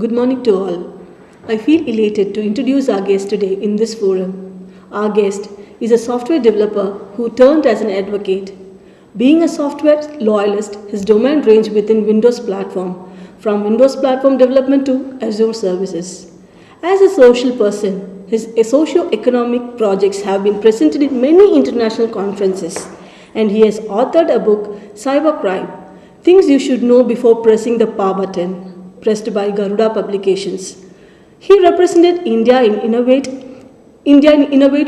Good morning to all. I feel elated to introduce our guest today in this forum. Our guest is a software developer who turned as an advocate. Being a software loyalist, his domain ranged within Windows platform, from Windows platform development to Azure services. As a social person, his socio-economic projects have been presented in many international conferences, and he has authored a book, Cybercrime, Things You Should Know Before Pressing the Power Button, pressed by Garuda Publications. He represented India in Innovate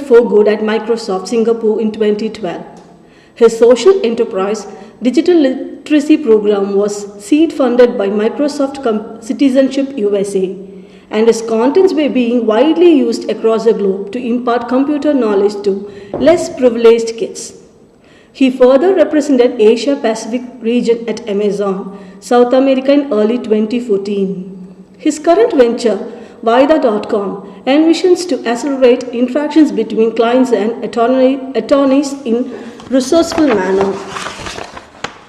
for Good at Microsoft Singapore in 2012. His social enterprise digital literacy program was seed funded by Microsoft Citizenship USA, and his contents were being widely used across the globe to impart computer knowledge to less privileged kids. He further represented Asia Pacific region at Amazon, South America in early 2014. His current venture, Vaida.com, envisions to accelerate interactions between clients and attorneys in resourceful manner.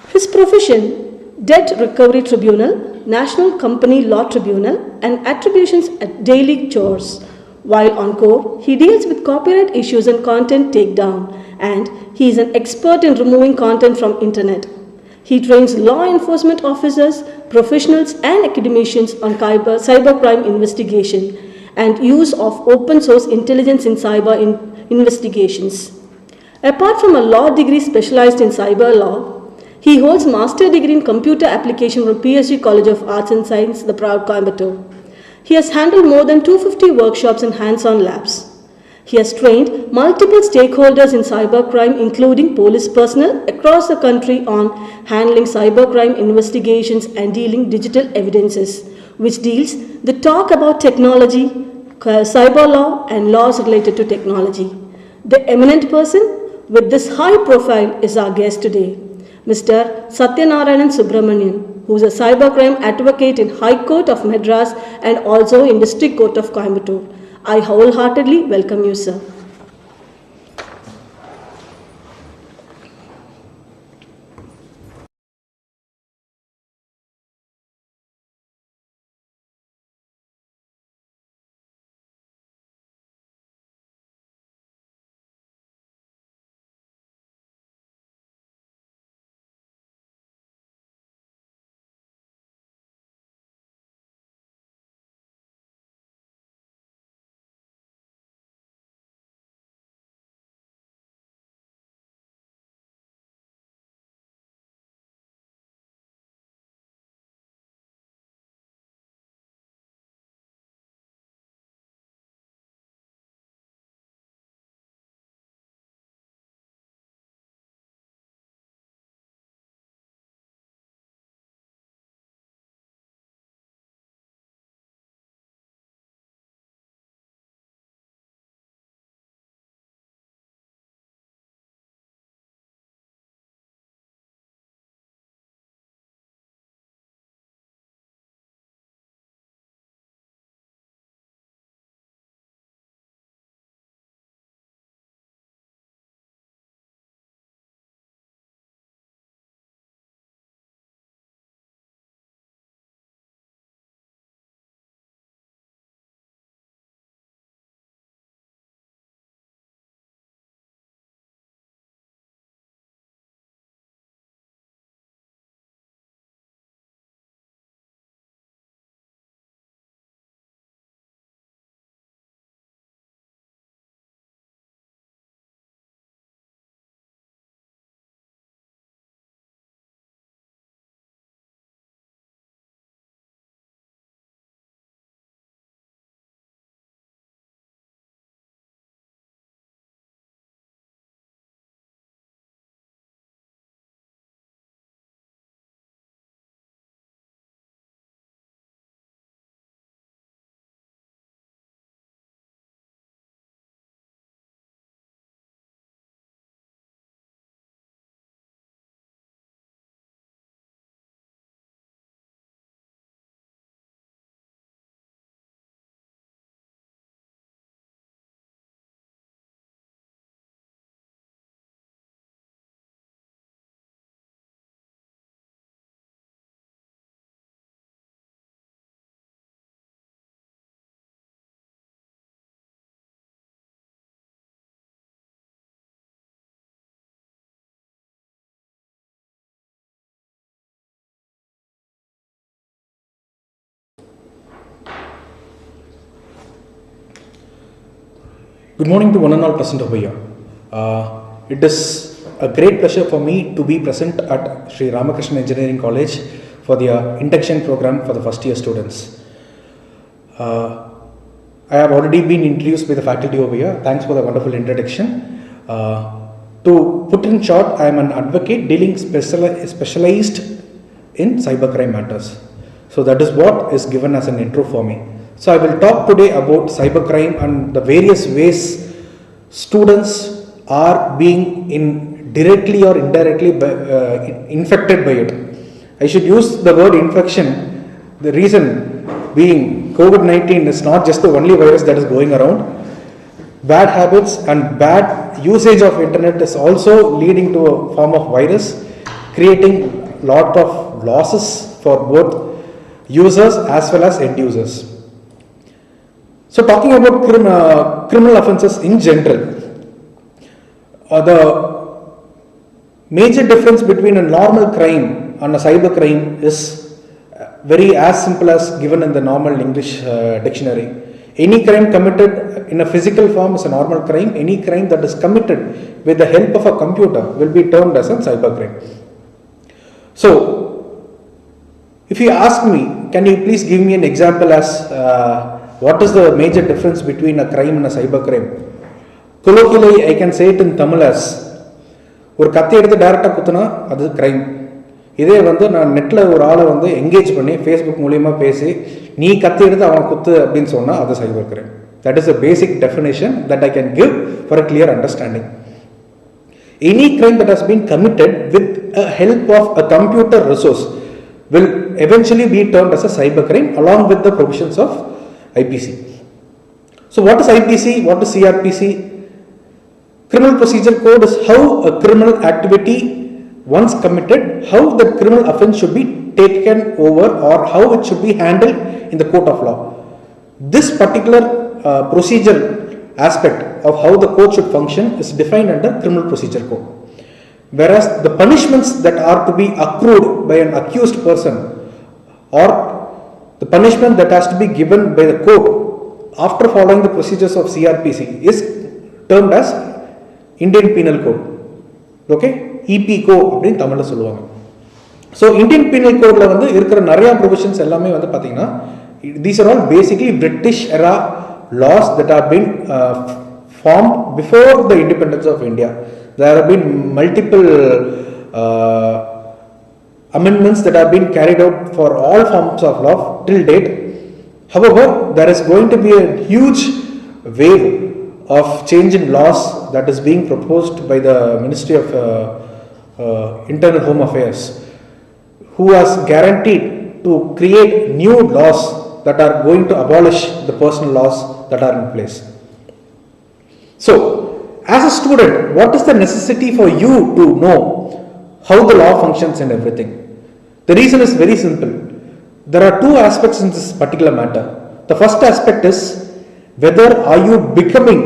His profession, Debt Recovery Tribunal, National Company Law Tribunal, and attributions at daily chores. While on core, he deals with copyright issues and content takedown, and he is an expert in removing content from internet. He trains law enforcement officers, professionals, and academicians on cybercrime investigation and use of open source intelligence in investigations. Apart from a law degree specialized in cyber law, he holds master degree in computer application from PSG College of Arts and Science, the proud Coimbatore. He has handled more than 250 workshops and hands-on labs. He has trained multiple stakeholders in cybercrime, including police personnel across the country, on handling cybercrime investigations and dealing digital evidences, which deals the talk about technology, cyber law, and laws related to technology. The eminent person with this high profile is our guest today, Mr. Satyanarayanan Subramanian, who is a cybercrime advocate in High Court of Madras and also in District Court of Coimbatore. I wholeheartedly welcome you, sir. Good morning to one and all present over here. It is a great pleasure for me to be present at Sri Ramakrishna Engineering College for the Induction program for the first year students. I have already been introduced by the faculty over here. Thanks for the wonderful introduction. To put in short, I am an advocate dealing specialized in cybercrime matters. So that is what is given as an intro for me. So I will talk today about cybercrime and the various ways students are being directly or indirectly infected by it. I should use the word infection. The reason being COVID-19 is not just the only virus that is going around. Bad habits and bad usage of internet is also leading to a form of virus, creating lot of losses for both users as well as end users. So talking about criminal offences in general, the major difference between a normal crime and a cyber crime is very as simple as given in the normal English dictionary. Any crime committed in a physical form is a normal crime. Any crime that is committed with the help of a computer will be termed as a cyber crime. So, if you ask me, can you please give me an example as what is the major difference between a crime and a cyber crime? Colloquially, I can say it in Tamil as ஒரு கத்தி எடுத்து டைரக்டாக குத்துனா அது crime. இதே நான் நெட்டில் ஒரு ஆளை என்கேஜ் பண்ணி ஃபேஸ்புக் மூலியமாக பேசி நீ கத்தி எடுத்து அவனை குத்து அப்படின்னு சொன்னால் அது cyber crime. That is a basic definition that I can give for a clear understanding. Any crime that has been committed with a help of a computer resource will eventually be termed as a cyber crime along with the provisions of IPC. So what is IPC? What is CRPC? Criminal Procedure Code is how a criminal activity once committed, how the criminal offence should be taken over or how it should be handled in the court of law. This particular procedure aspect of how the court should function is defined under Criminal Procedure Code. Whereas the punishments that are to be accrued by an accused person or the punishment that has to be given by the court after following the procedures of CRPC is termed as Indian Penal Code. Okay? EPCO அப்படின்னு தமிழில் சொல்லுவாங்க. So Indian penal கோடில் இருக்கிற நிறையா provisions எல்லாமே பார்த்தீங்கன்னா these are all basically British era laws that have been formed before the independence of India. There have been multiple amendments that have been carried out for all forms of law till date. However, there is going to be a huge wave of change in laws that is being proposed by the Ministry of Internal Home Affairs, who has guaranteed to create new laws that are going to abolish the personal laws that are in place. So, as a student, what is the necessity for you to know how the law functions and everything? The reason is very simple. There are two aspects in this particular matter. The first aspect is whether are you becoming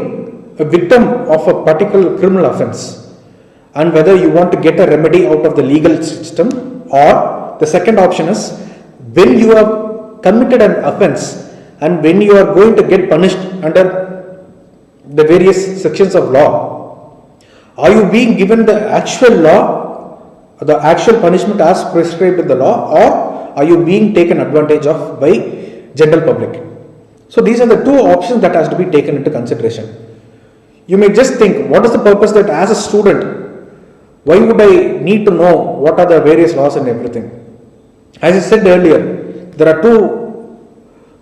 a victim of a particular criminal offence and whether you want to get a remedy out of the legal system, or the second option is when you have committed an offence and when you are going to get punished under the various sections of law, are you being given the actual law, the actual punishment as prescribed in the law, or are you being taken advantage of by general public? So these are the two options that has to be taken into consideration. You may just think, what is the purpose that as a student, why would I need to know what are the various laws and everything? As I said earlier, there are two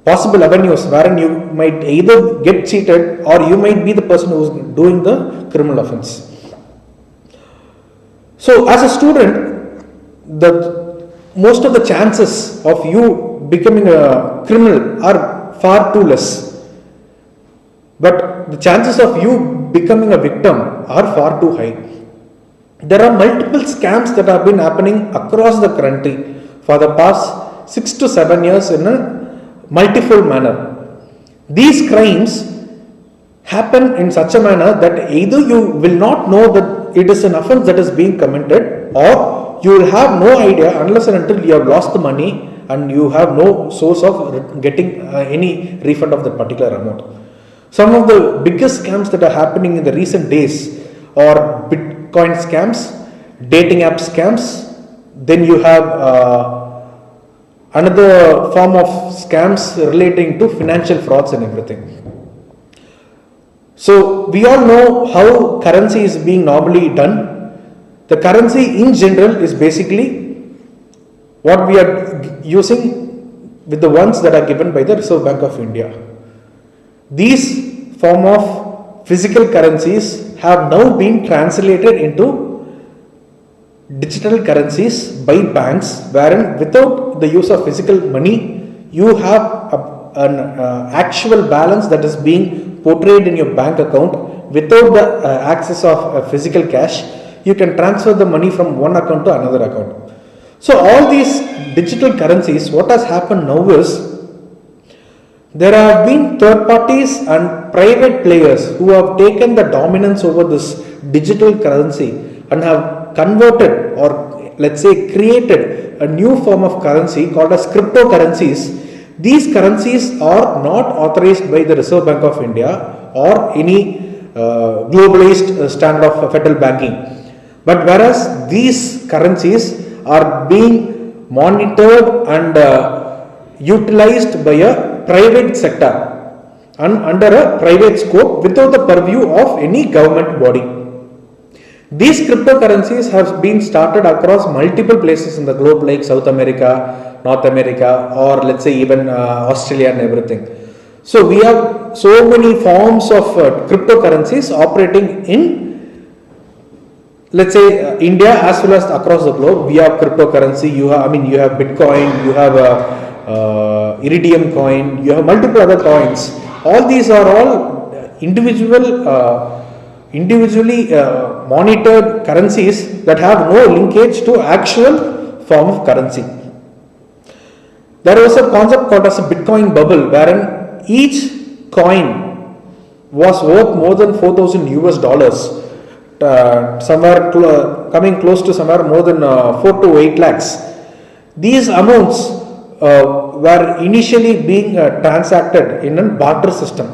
possible avenues wherein you might either get cheated or you might be the person who is doing the criminal offence. So as a student, most of the chances of you becoming a criminal are far too less. But the chances of you becoming a victim are far too high. There are multiple scams that have been happening across the country for the past 6 to 7 years in a multifold manner. These crimes happen in such a manner that either you will not know that it is an offence that is being committed, or you will have no idea unless and until you have lost the money and you have no source of getting any refund of that particular amount. Some of the biggest scams that are happening in the recent days are Bitcoin scams, dating app scams. Then you have another form of scams relating to financial frauds and everything. So we all know how currency is being normally done. The currency in general is basically what we are using with the ones that are given by the Reserve Bank of India. These form of physical currencies have now been translated into digital currencies by banks, wherein without the use of physical money, you have an actual balance that is being portrayed in your bank account. Without the access of physical cash, you can transfer the money from one account to another account. So all these digital currencies, what has happened now is, there have been third parties and private players who have taken the dominance over this digital currency and have converted, or let's say created, a new form of currency called as cryptocurrencies. These currencies are not authorized by the Reserve Bank of India or any globalized standard of federal banking. But whereas these currencies are being monitored and utilized by a private sector and under a private scope without the purview of any government body. These cryptocurrencies have been started across multiple places in the globe, like South America, North America, or let's say even Australia and everything. So we have so many forms of cryptocurrencies operating in, let's say, India as well as across the globe. We have cryptocurrency. You have Bitcoin. You have Iridium coin, you have multiple other coins. All these are all individually monitored currencies that have no linkage to actual form of currency. There was a concept called as a Bitcoin bubble, wherein each coin was worth more than 4,000 US dollars, somewhere coming close to somewhere more than 4 to 8 lakhs. These amounts were initially being transacted in a barter system.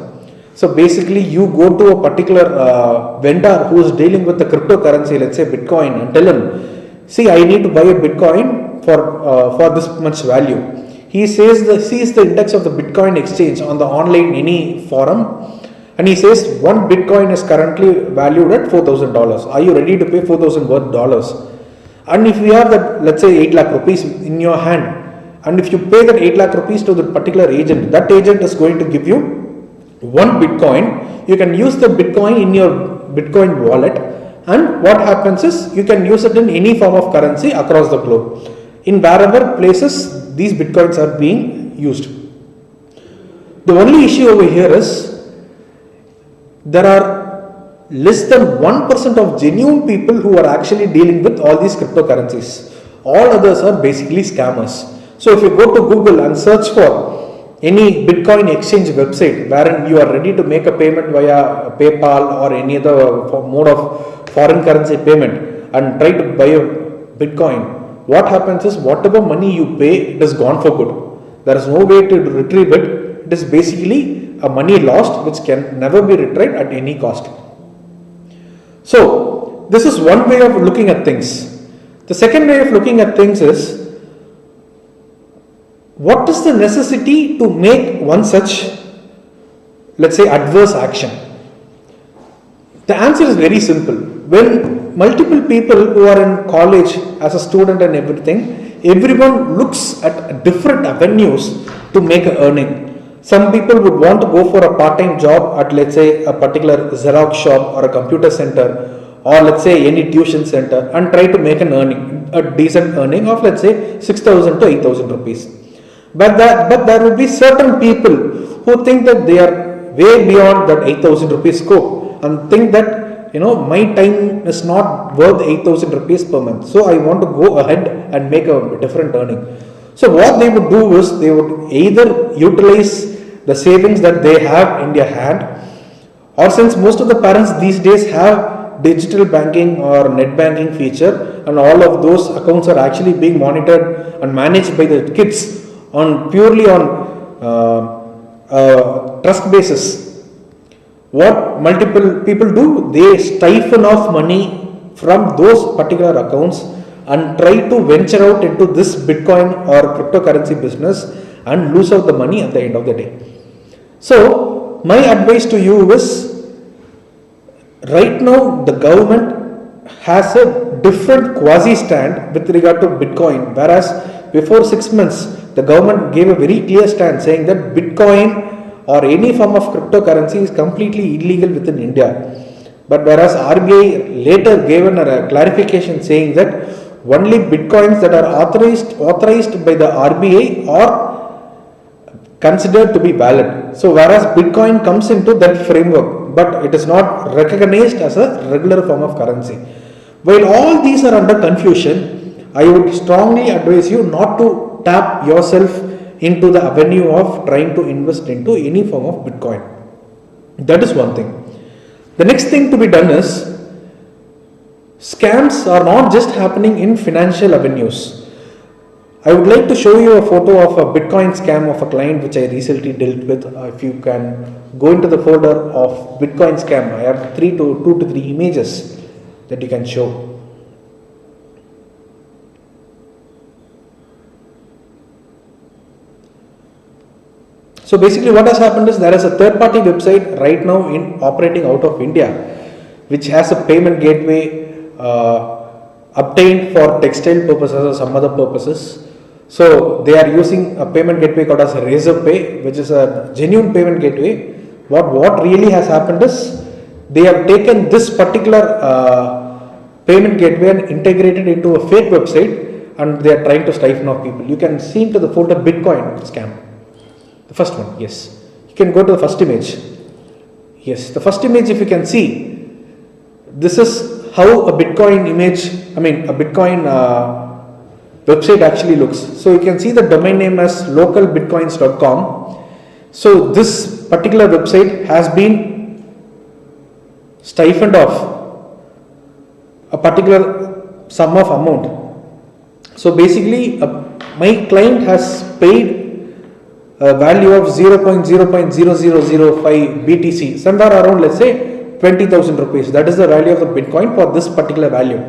So basically you go to a particular vendor who is dealing with the cryptocurrency, let's say Bitcoin, and tell him, see, I need to buy a Bitcoin for this much value. He sees the index of the Bitcoin exchange on the online any forum, and he says one Bitcoin is currently valued at $4,000. Are you ready to pay 4,000 worth dollars? And if you have that, let's say 8 lakh rupees in your hand, and if you pay that 8 lakh rupees to the particular agent, that agent is going to give you one Bitcoin. You can use the Bitcoin in your Bitcoin wallet, and what happens is you can use it in any form of currency across the globe. In wherever places these Bitcoins are being used. The only issue over here is there are less than 1% of genuine people who are actually dealing with all these cryptocurrencies. All others are basically scammers. So if you go to Google and search for any Bitcoin exchange website wherein you are ready to make a payment via PayPal or any other mode of foreign currency payment and try to buy a Bitcoin, what happens is whatever money you pay, it is gone for good. There is no way to retrieve it. It is basically a money lost which can never be retrieved at any cost. So this is one way of looking at things. The second way of looking at things is, what is the necessity to make one such, let's say, adverse action? The answer is very simple. When multiple people who are in college as a student and everything, everyone looks at different avenues to make an earning. Some people would want to go for a part-time job at, let's say, a particular Xerox shop or a computer center, or let's say any tuition center, and try to make an earning, a decent earning of, let's say, 6,000 to 8,000 rupees. But there will be certain people who think that they are way beyond that 8,000 rupees scope and think that, my time is not worth 8,000 rupees per month. So I want to go ahead and make a different earning. So what they would do is they would either utilize the savings that they have in their hand, or since most of the parents these days have digital banking or net banking feature, and all of those accounts are actually being monitored and managed by the kids on purely on trust basis. what multiple people do, they siphon off money from those particular accounts and try to venture out into this Bitcoin or cryptocurrency business and lose out the money at the end of the day. So my advice to you is, right now the government has a different quasi stand with regard to Bitcoin, whereas before 6 months the government gave a very clear stand saying that Bitcoin or any form of cryptocurrency is completely illegal within India. But whereas RBI later gave a clarification saying that only Bitcoins that are authorized by the RBI are considered to be valid. So whereas Bitcoin comes into that framework, but it is not recognized as a regular form of currency. While all these are under confusion, I would strongly advise you not to tap yourself into the avenue of trying to invest into any form of Bitcoin. That is one thing. The next thing to be done is, scams are not just happening in financial avenues. I would like to show you a photo of a Bitcoin scam of a client which I recently dealt with. If you can go into the folder of Bitcoin scam, I have 2 to 3 images that you can show. So basically what has happened is, there is a third party website right now operating out of India which has a payment gateway obtained for textile purposes or some other purposes. So they are using a payment gateway called as Razorpay, which is a genuine payment gateway. What really has happened is, they have taken this particular payment gateway and integrated into a fake website, and they are trying to siphon off people. You can see into the folder Bitcoin scam. The first one, yes. You can go to the first image. Yes, the first image, if you can see, this is how a Bitcoin a Bitcoin website actually looks. So you can see the domain name as localbitcoins.com. So this particular website has been siphoned off a particular sum of amount. So basically, my client has paid a value of 0.0005 BTC, somewhere around, let's say, 20,000 rupees. That is the value of the Bitcoin for this particular value.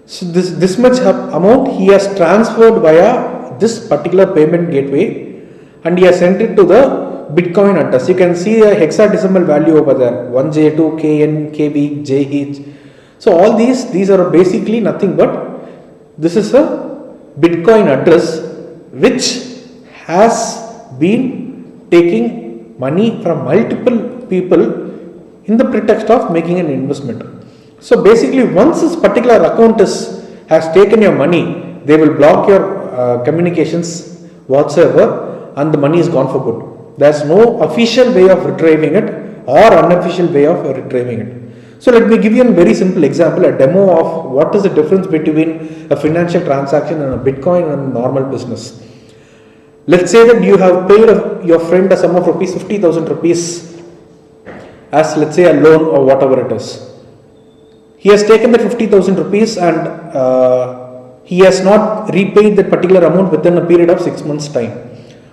So this much amount he has transferred via this particular payment gateway, and he has sent it to the Bitcoin address. You can see a hexadecimal value over there, 1J2, KN, KB, JH. So all these are basically nothing but, this is a Bitcoin address which has been taking money from multiple people in the pretext of making an investment. So basically, once this particular account has taken your money, they will block your communications whatsoever, and the money is gone for good. There is no official way of retrieving it or unofficial way of retrieving it. So let me give you a very simple example, a demo of what is the difference between a financial transaction and a Bitcoin and a normal business. Let's say that you have paid your friend a sum of 50,000 rupees as, let's say, a loan or whatever it is. He has taken that 50,000 rupees and he has not repaid that particular amount within a period of 6 months' time.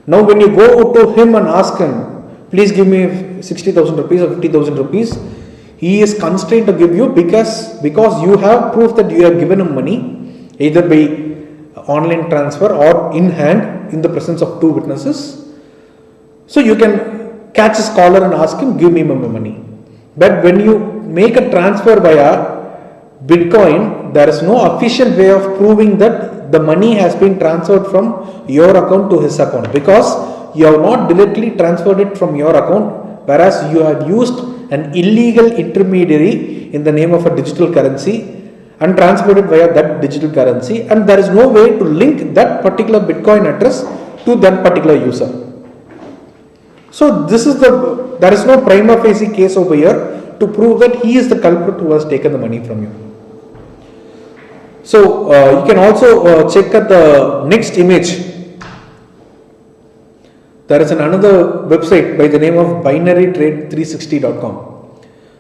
Now when you go to him and ask him, please give me 60,000 rupees or 50,000 rupees, he is constrained to give you because you have proof that you have given him money, either by online transfer or in hand in the presence of 2 witnesses. So you can catch his collar and ask him, give me my money. But when you make a transfer via Bitcoin, there is no official way of proving that the money has been transferred from your account to his account, because you have not directly transferred it from your account, whereas you have used an illegal intermediary in the name of a digital currency and transferred it via that digital currency, and there is no way to link that particular Bitcoin address to that particular user. So there is no prima facie case over here to prove that he is the culprit who has taken the money from you. So you can also check at the next image. There is another website by the name of binarytrade360.com.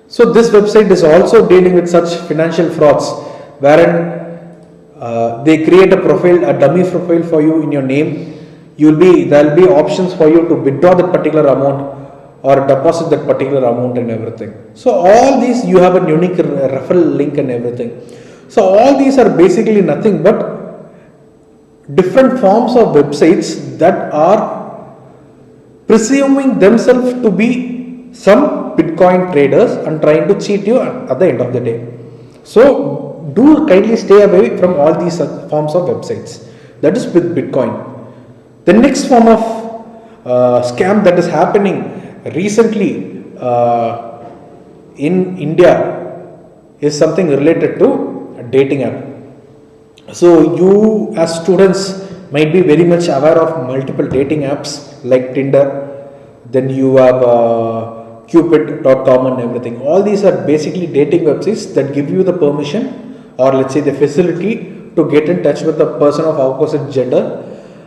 So this website is also dealing with such financial frauds, wherein they create a profile, a dummy profile for you in your name. There will be options for you to withdraw that particular amount or deposit that particular amount and everything. So all these you have a unique referral link and everything. So all these are basically nothing but different forms of websites that are presuming themselves to be some Bitcoin traders and trying to cheat you at the end of the day. So do kindly stay away from all these forms of websites. That is with Bitcoin. The next form of scam that is happening recently in India is something related to a dating app. So you as students might be very much aware of multiple dating apps like Tinder, then you have Cupid.com and everything. All these are basically dating websites that give you the permission or let's say the facility to get in touch with a person of opposite gender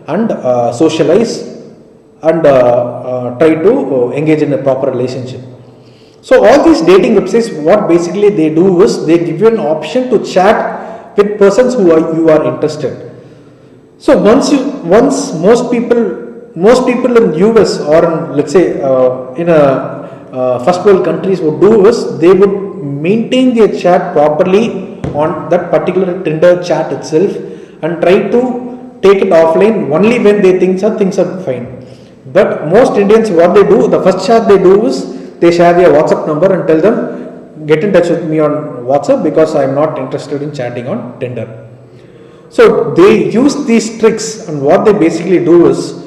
and socialize and try to engage in a proper relationship. So all these dating websites, what basically they do is they give you an option to chat with persons you are interested. So once most people in US or in, let's say in a first world countries would do is they would maintain their chat properly on that particular Tinder chat itself and try to take it offline only when they think things are fine. But most Indians, what they do, the first chat they do is they share their WhatsApp number and tell them, get in touch with me on WhatsApp because I am not interested in chatting on Tinder. So they use these tricks, and what they basically do is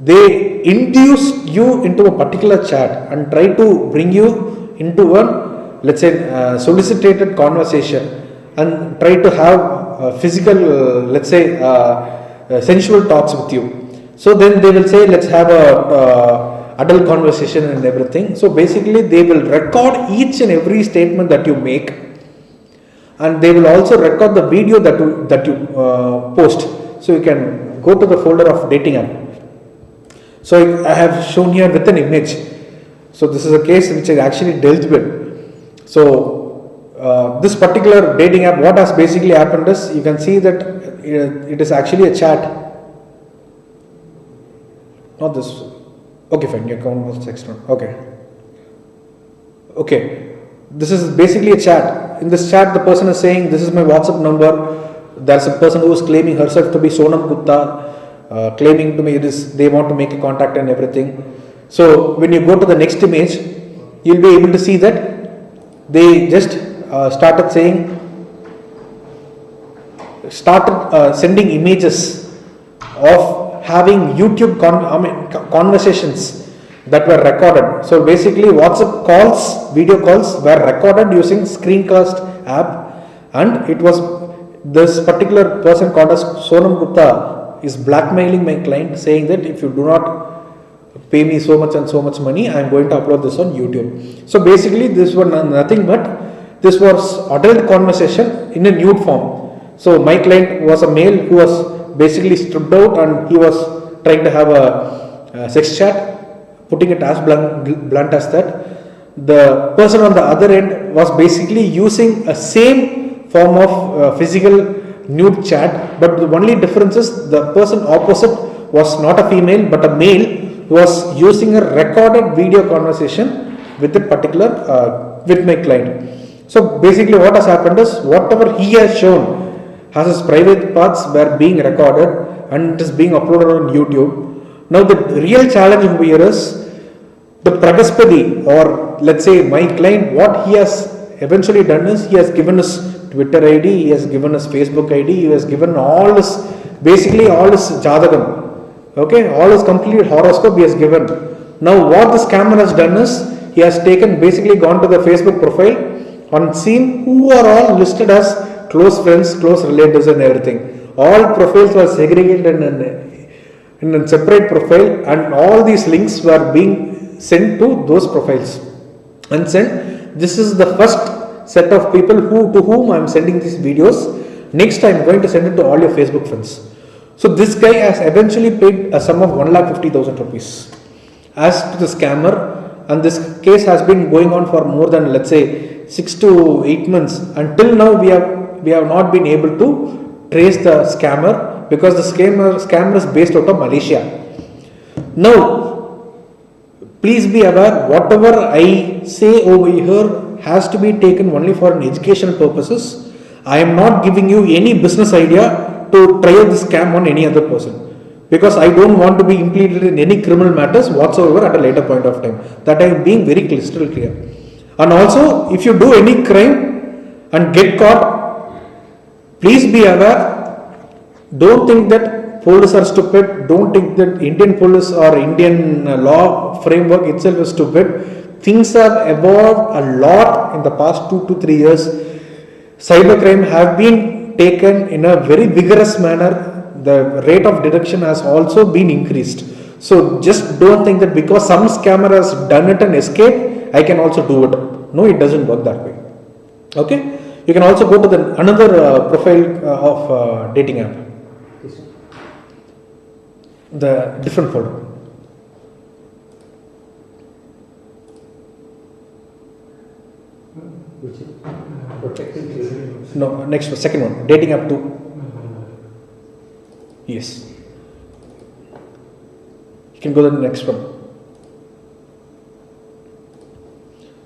they induce you into a particular chat and try to bring you into a, let's say, solicited conversation and try to have physical, let's say, sensual talks with you. So then they will say, let's have a adult conversation and everything. So basically they will record each and every statement that you make, and they will also record the video that you post. So you can go to the folder of dating app. So I have shown here with an image. So this is a case which I actually dealt with. So this particular dating app, what has basically happened is, you can see that it is actually a chat. Not this. Okay, fine. Your account was extra. Okay. This is basically a chat. In this chat, the person is saying, this is my WhatsApp number. There's a person who is claiming herself to be Sonam Gupta, claiming to me they want to make a contact and everything. So when you go to the next image, you'll be able to see that they just started sending images of having YouTube conversations that were recorded. So basically WhatsApp calls, video calls were recorded using screencast app, and it was this particular person called as Sonam Gupta is blackmailing my client, saying that if you do not pay me so much and so much money, I am going to upload this on YouTube. So basically this was nothing but this was adult conversation in a nude form. So my client was a male who was basically stripped out and he was trying to have a sex chat. Putting it as blunt as that, the person on the other end was basically using a same form of physical nude chat, but the only difference is the person opposite was not a female but a male who was using a recorded video conversation with that particular with my client. So basically what has happened is, whatever he has shown as his private parts were being recorded and it is being uploaded on YouTube. Now the real challenge here is the Pragaspati, or let's say my client, what he has eventually done is he has given us Twitter ID, he has given us Facebook ID, he has given all his, basically all his Jadagam, okay, all his complete horoscope he has given. Now what the scammer has done is, he has basically gone to the Facebook profile and seen who are all listed as close friends, close relatives and everything. All profiles were segregated in a separate profile, and all these links were being sent to those profiles and sent. This is the first set of people to whom I am sending these videos. Next I am going to send it to all your Facebook friends. So this guy has eventually paid a sum of 1,50,000 rupees as to the scammer, and this case has been going on for more than, let's say, 6 to 8 months. Until now we have not been able to trace the scammer, because the scammer is based out of Malaysia. Now please be aware, whatever I say over here has to be taken only for an educational purposes. I am not giving you any business idea to try out this scam on any other person, because I don't want to be implicated in any criminal matters whatsoever at a later point of time. That I am being very crystal clear. And also, if you do any crime and get caught, please be aware, don't think that police are stupid, don't think that Indian police or Indian law framework itself is stupid. Things have evolved a lot in the past 2 to 3 years. Cybercrime have been taken in a very vigorous manner. The rate of detection has also been increased. So just don't think that because some scammer has done it and escaped, I can also do it. No, it doesn't work that way. Okay? You can also go to another profile of dating app. The different folder. No, next one, second one, dating app 2. Yes. You can go to the next one.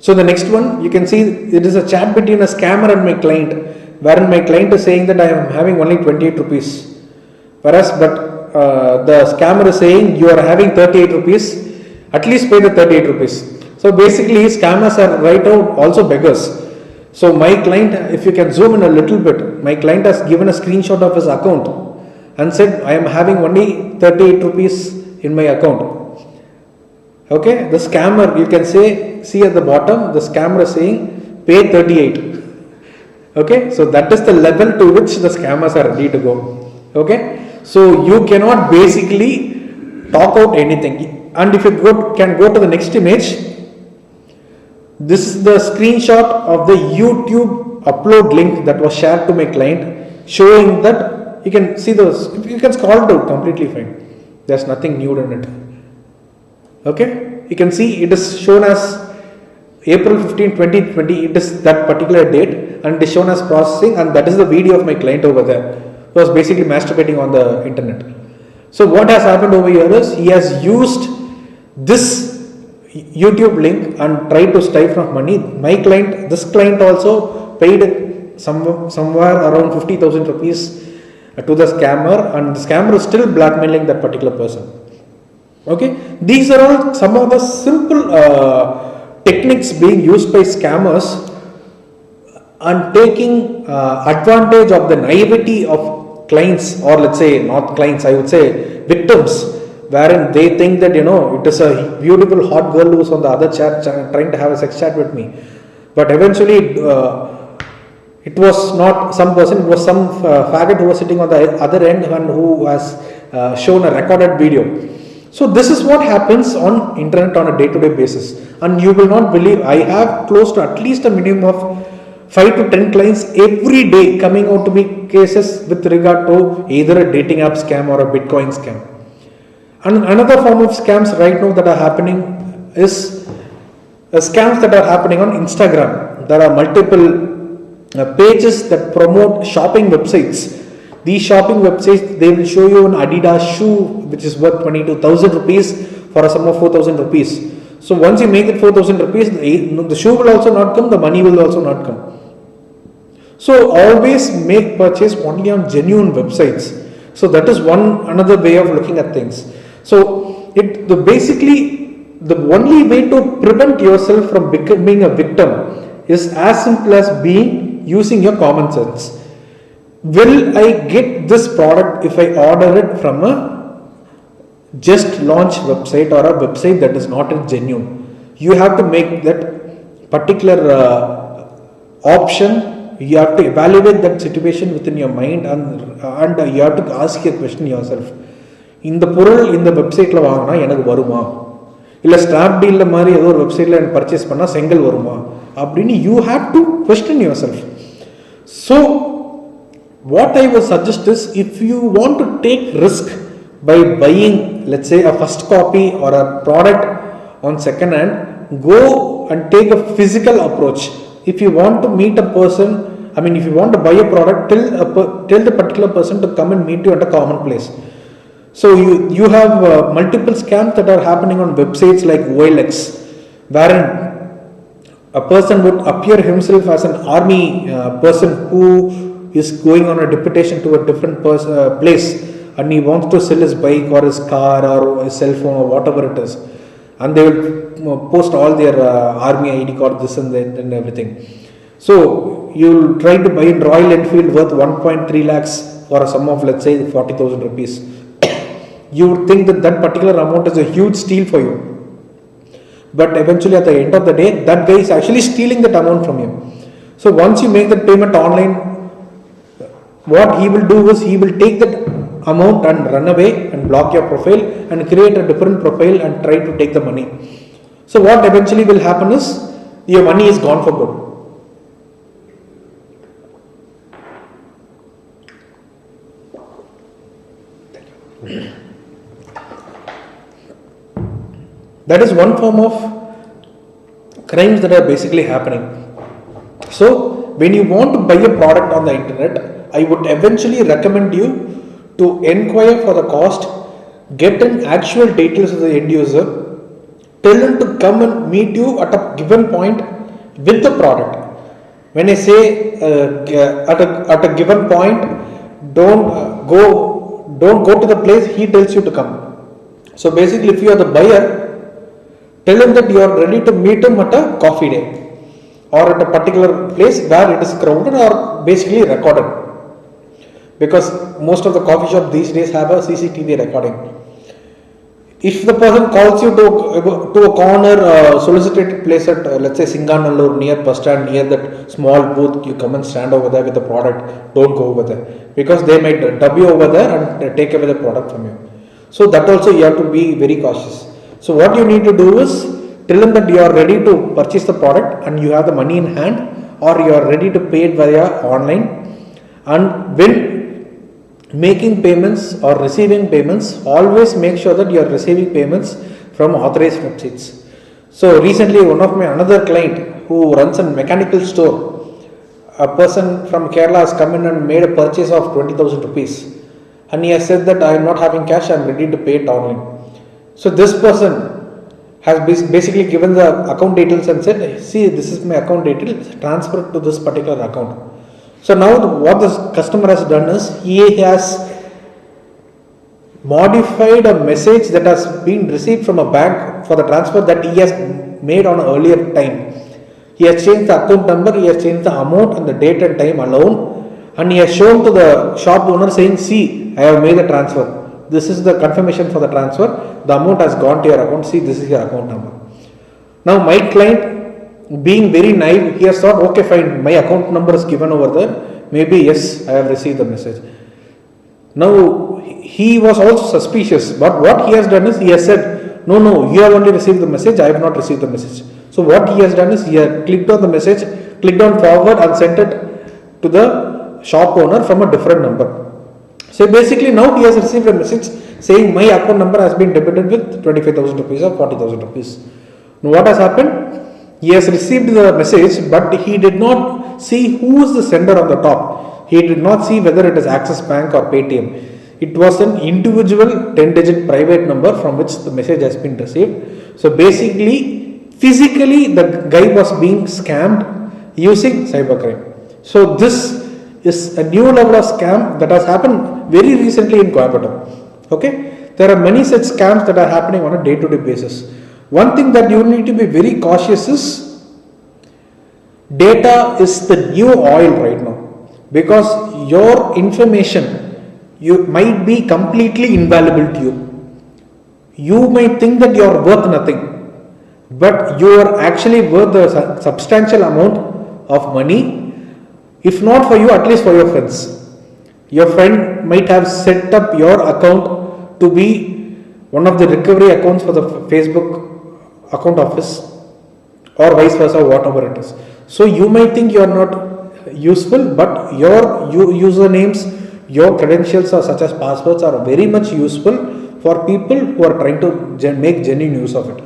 So the next one, you can see it is a chat between a scammer and my client, wherein my client is saying that I am having only 28 rupees. Whereas, the scammer is saying you are having 38 rupees, at least pay the 38 rupees. So basically, scammers are right now also beggars. So my client, if you can zoom in a little bit, my client has given a screenshot of his account and said, I am having only 38 rupees in my account. Okay, the scammer, you can see at the bottom, the scammer is saying, pay 38. Okay, so that is the level to which the scammers are ready to go. Okay, so you cannot basically talk out anything. And if you can go to the next image, this is the screenshot of the YouTube upload link that was shared to my client, showing that you can see those, you can scroll down completely fine. There's nothing new in it. Okay, you can see it is shown as April 15, 2020, it is that particular date, and it is shown as processing, and that is the video of my client over there, who was basically masturbating on the internet. So what has happened over here is, he has used this YouTube link and tried to stifle money. My client, this client also paid somewhere around 50,000 rupees to the scammer, and the scammer is still blackmailing that particular person. Okay, these are all some of the simple techniques being used by scammers and taking advantage of the naivety of clients, or let's say not clients, I would say victims, wherein they think that it is a beautiful hot girl who's on the other chat trying to have a sex chat with me, but eventually it was not some person, it was some faggot who was sitting on the other end and who has shown a recorded video. So this is what happens on internet on a day-to-day basis, and you will not believe, I have close to at least a minimum of 5 to 10 clients every day coming out to me cases with regard to either a dating app scam or a Bitcoin scam. And another form of scams right now that are happening is scams that are happening on Instagram. There are multiple pages that promote shopping websites. These shopping websites, they will show you an Adidas shoe which is worth 22,000 rupees for a sum of 4,000 rupees. So once you make it 4,000 rupees, the shoe will also not come, the money will also not come. So always make purchase only on genuine websites. So that is another way of looking at things. So basically the only way to prevent yourself from becoming a victim is as simple as using your common sense. Will I get this product if I order it from a just launched website or a website that is not genuine? You have to make that particular option. You have to evaluate that situation within your mind, and you have to ask a question yourself. இந்த பொருள் இந்த வெப்சைட்டில் வாங்கினா எனக்கு வருமா, இல்லை snap டீலில் மாதிரி ஏதோ ஒரு வெப்சைட்டில் எனக்கு பர்ச்சேஸ் பண்ணால் செங்கல் வருமா அப்படின்னு you have to question your self. So what I would suggest is, if you want to take risk by buying, let's say, a first copy or a product on second hand, go and take a physical approach. If you want to meet a person, if you want to buy a product, tell the particular person to come and meet you at a common place. So you have multiple scams that are happening on websites like OLX, wherein a person would appear himself as an army person who is going on a deputation to a different place, and he wants to sell his bike or his car or his cell phone or whatever it is, and they will post all their army ID card, this and that and everything. So you'll try to buy in Royal Enfield worth 1.3 lakhs for a sum of, let's say, 40,000 rupees. You would think that that particular amount is a huge steal for you, but eventually at the end of the day, that guy is actually stealing that amount from you. So once you make that payment online, what he will do is he will take that amount and run away and block your profile and create a different profile and try to take the money. So what eventually will happen is your money is gone for good. That is one form of crimes that are basically happening. So when you want to buy a product on the internet, I would eventually recommend you to inquire for the cost, get an actual details of the end user, tell them to come and meet you at a given point with the product. When I say at a given point, don't go to the place he tells you to come. So basically, if you are the buyer, tell him that you are ready to meet him at a coffee day or at a particular place where it is crowded or basically recorded, because most of the coffee shops these days have a CCTV recording. If the person calls you to a corner solicited place at let's say Singanallur near bus stand, near that small booth, you come and stand over there with the product, don't go over there, because they might dub you over there and take away the product from you. So that also you have to be very cautious. So what you need to do is tell them that you are ready to purchase the product and you have the money in hand, or you are ready to pay it via online. And when making payments or receiving payments, always make sure that you are receiving payments from authorized websites. So recently one of my another client who runs a mechanical store, a person from Kerala has come in and made a purchase of 20,000 rupees, and he has said that I am not having cash, I am ready to pay it online. So this person has basically given the account details and said, see, this is my account details, transfer it to this particular account. So now what this customer has done is he has modified a message that has been received from a bank for the transfer that he has made on an earlier time. He has changed the account number, he has changed the amount and the date and time alone, and he has shown to the shop owner saying, see, I have made the transfer. This is the confirmation for the transfer. The amount has gone to your account. See, this is your account number. Now my client, being very naive, he has thought, okay, fine, my account number is given over there. Maybe yes, I have received the message. Now he was also suspicious, but what he has done is he has said, no, you have only received the message, I have not received the message. So what he has done is he has clicked on the message, clicked on forward and sent it to the shop owner from a different number. So basically now he has received a message saying my account number has been debited with 25,000 rupees or 40,000 rupees. Now what has happened? He has received the message, but he did not see who is the sender on the top. He did not see whether it is Axis Bank or Paytm. It was an individual 10-digit private number from which the message has been received. So basically, physically the guy was being scammed using cybercrime. So this is a new level of scam that has happened very recently in Coimbatore. Okay, there are many such scams that are happening on a day-to-day basis. One thing that you need to be very cautious is data is the new oil right now, because your information might be completely invaluable to you. You might think that you are worth nothing, but you are actually worth a substantial amount of money. If not for you, at least for your friends. Your friend might have set up your account to be one of the recovery accounts for the Facebook account office, or vice versa, whatever it is. So you might think you are not useful, but your usernames, your credentials are such as passwords are very much useful for people who are trying to make genuine use of it.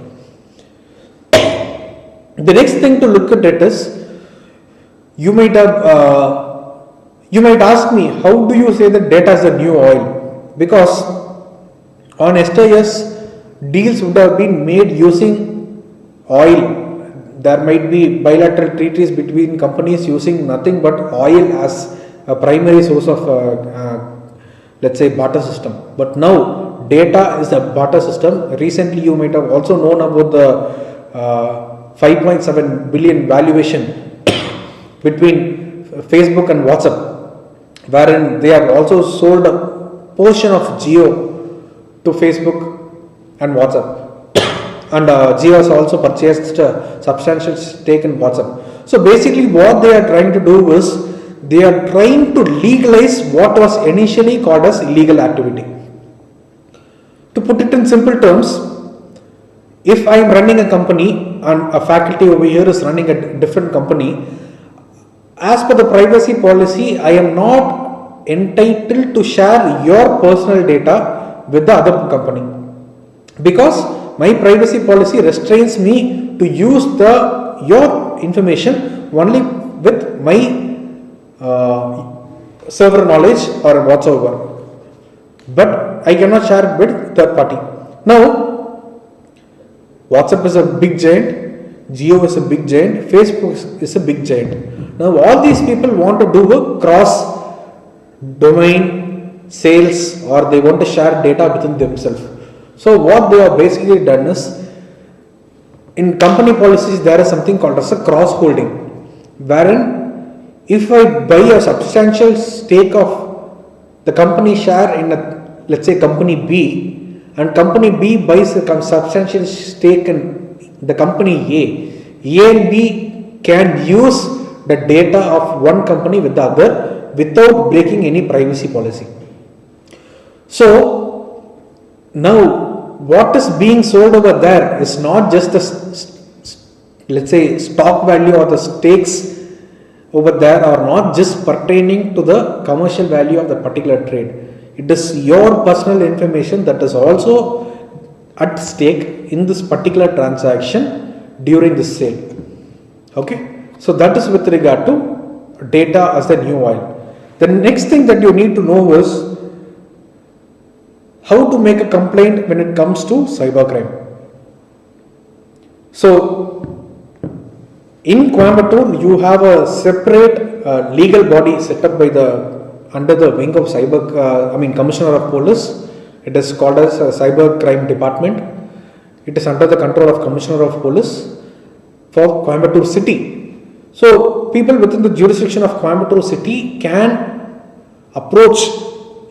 The next thing to look at it is, you might ask me, how do you say that data is the new oil? Because On STS, deals would have been made using oil. There might be bilateral treaties between companies using nothing but oil as a primary source of let's say barter system. But now data is a barter system. Recently you might have also known about the 5.7 billion valuation between Facebook and WhatsApp, wherein they have also sold a portion of Geo to Facebook and WhatsApp. And Geo has also purchased a substantial stake in WhatsApp. So basically what they are trying to do is they are trying to legalize what was initially called as illegal activity. To put it in simple terms, if I am running a company and a faculty over here is running a different company, as per the privacy policy, I am not entitled to share your personal data with the other company, because my privacy policy restrains me to use your information only with my server knowledge or whatsoever, but I cannot share it with third party. Now WhatsApp is a big giant, Geo is a big giant, Facebook is a big giant. Now all these people want to do a cross domain sales, or they want to share data within themselves. So what they have basically done is, in company policies there is something called as a cross holding, wherein if I buy a substantial stake of the company share in a, let's say company B, and company B buys a substantial stake in the company A and B can use the data of one company with the other without breaking any privacy policy. So now what is being sold over there is not just the let's say stock value or the stakes over there are not just pertaining to the commercial value of the particular trade. It is your personal information that is also at stake in this particular transaction during this sale. Okay, so that is with regard to data as the new oil. The next thing that you need to know is how to make a complaint when it comes to cybercrime. So in Coimbatore, you have a separate legal body set up by under the wing of Commissioner of Police. It is called as a Cyber Crime Department. It is under the control of Commissioner of Police for Coimbatore City. So people within the jurisdiction of Coimbatore City can approach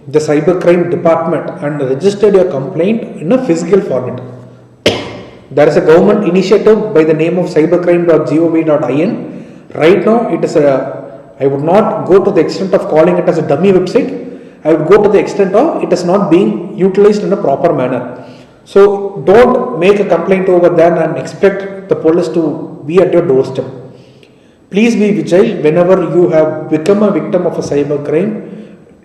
the Cyber Crime Department and register your complaint in a physical format. There is a government initiative by the name of cybercrime.gov.in. Right now it is I would not go to the extent of calling it as a dummy website. I would go to the extent of it is not being utilized in a proper manner. So don't make a complaint over there and expect the police to be at your doorstep. Please be vigilant whenever you have become a victim of a cyber crime.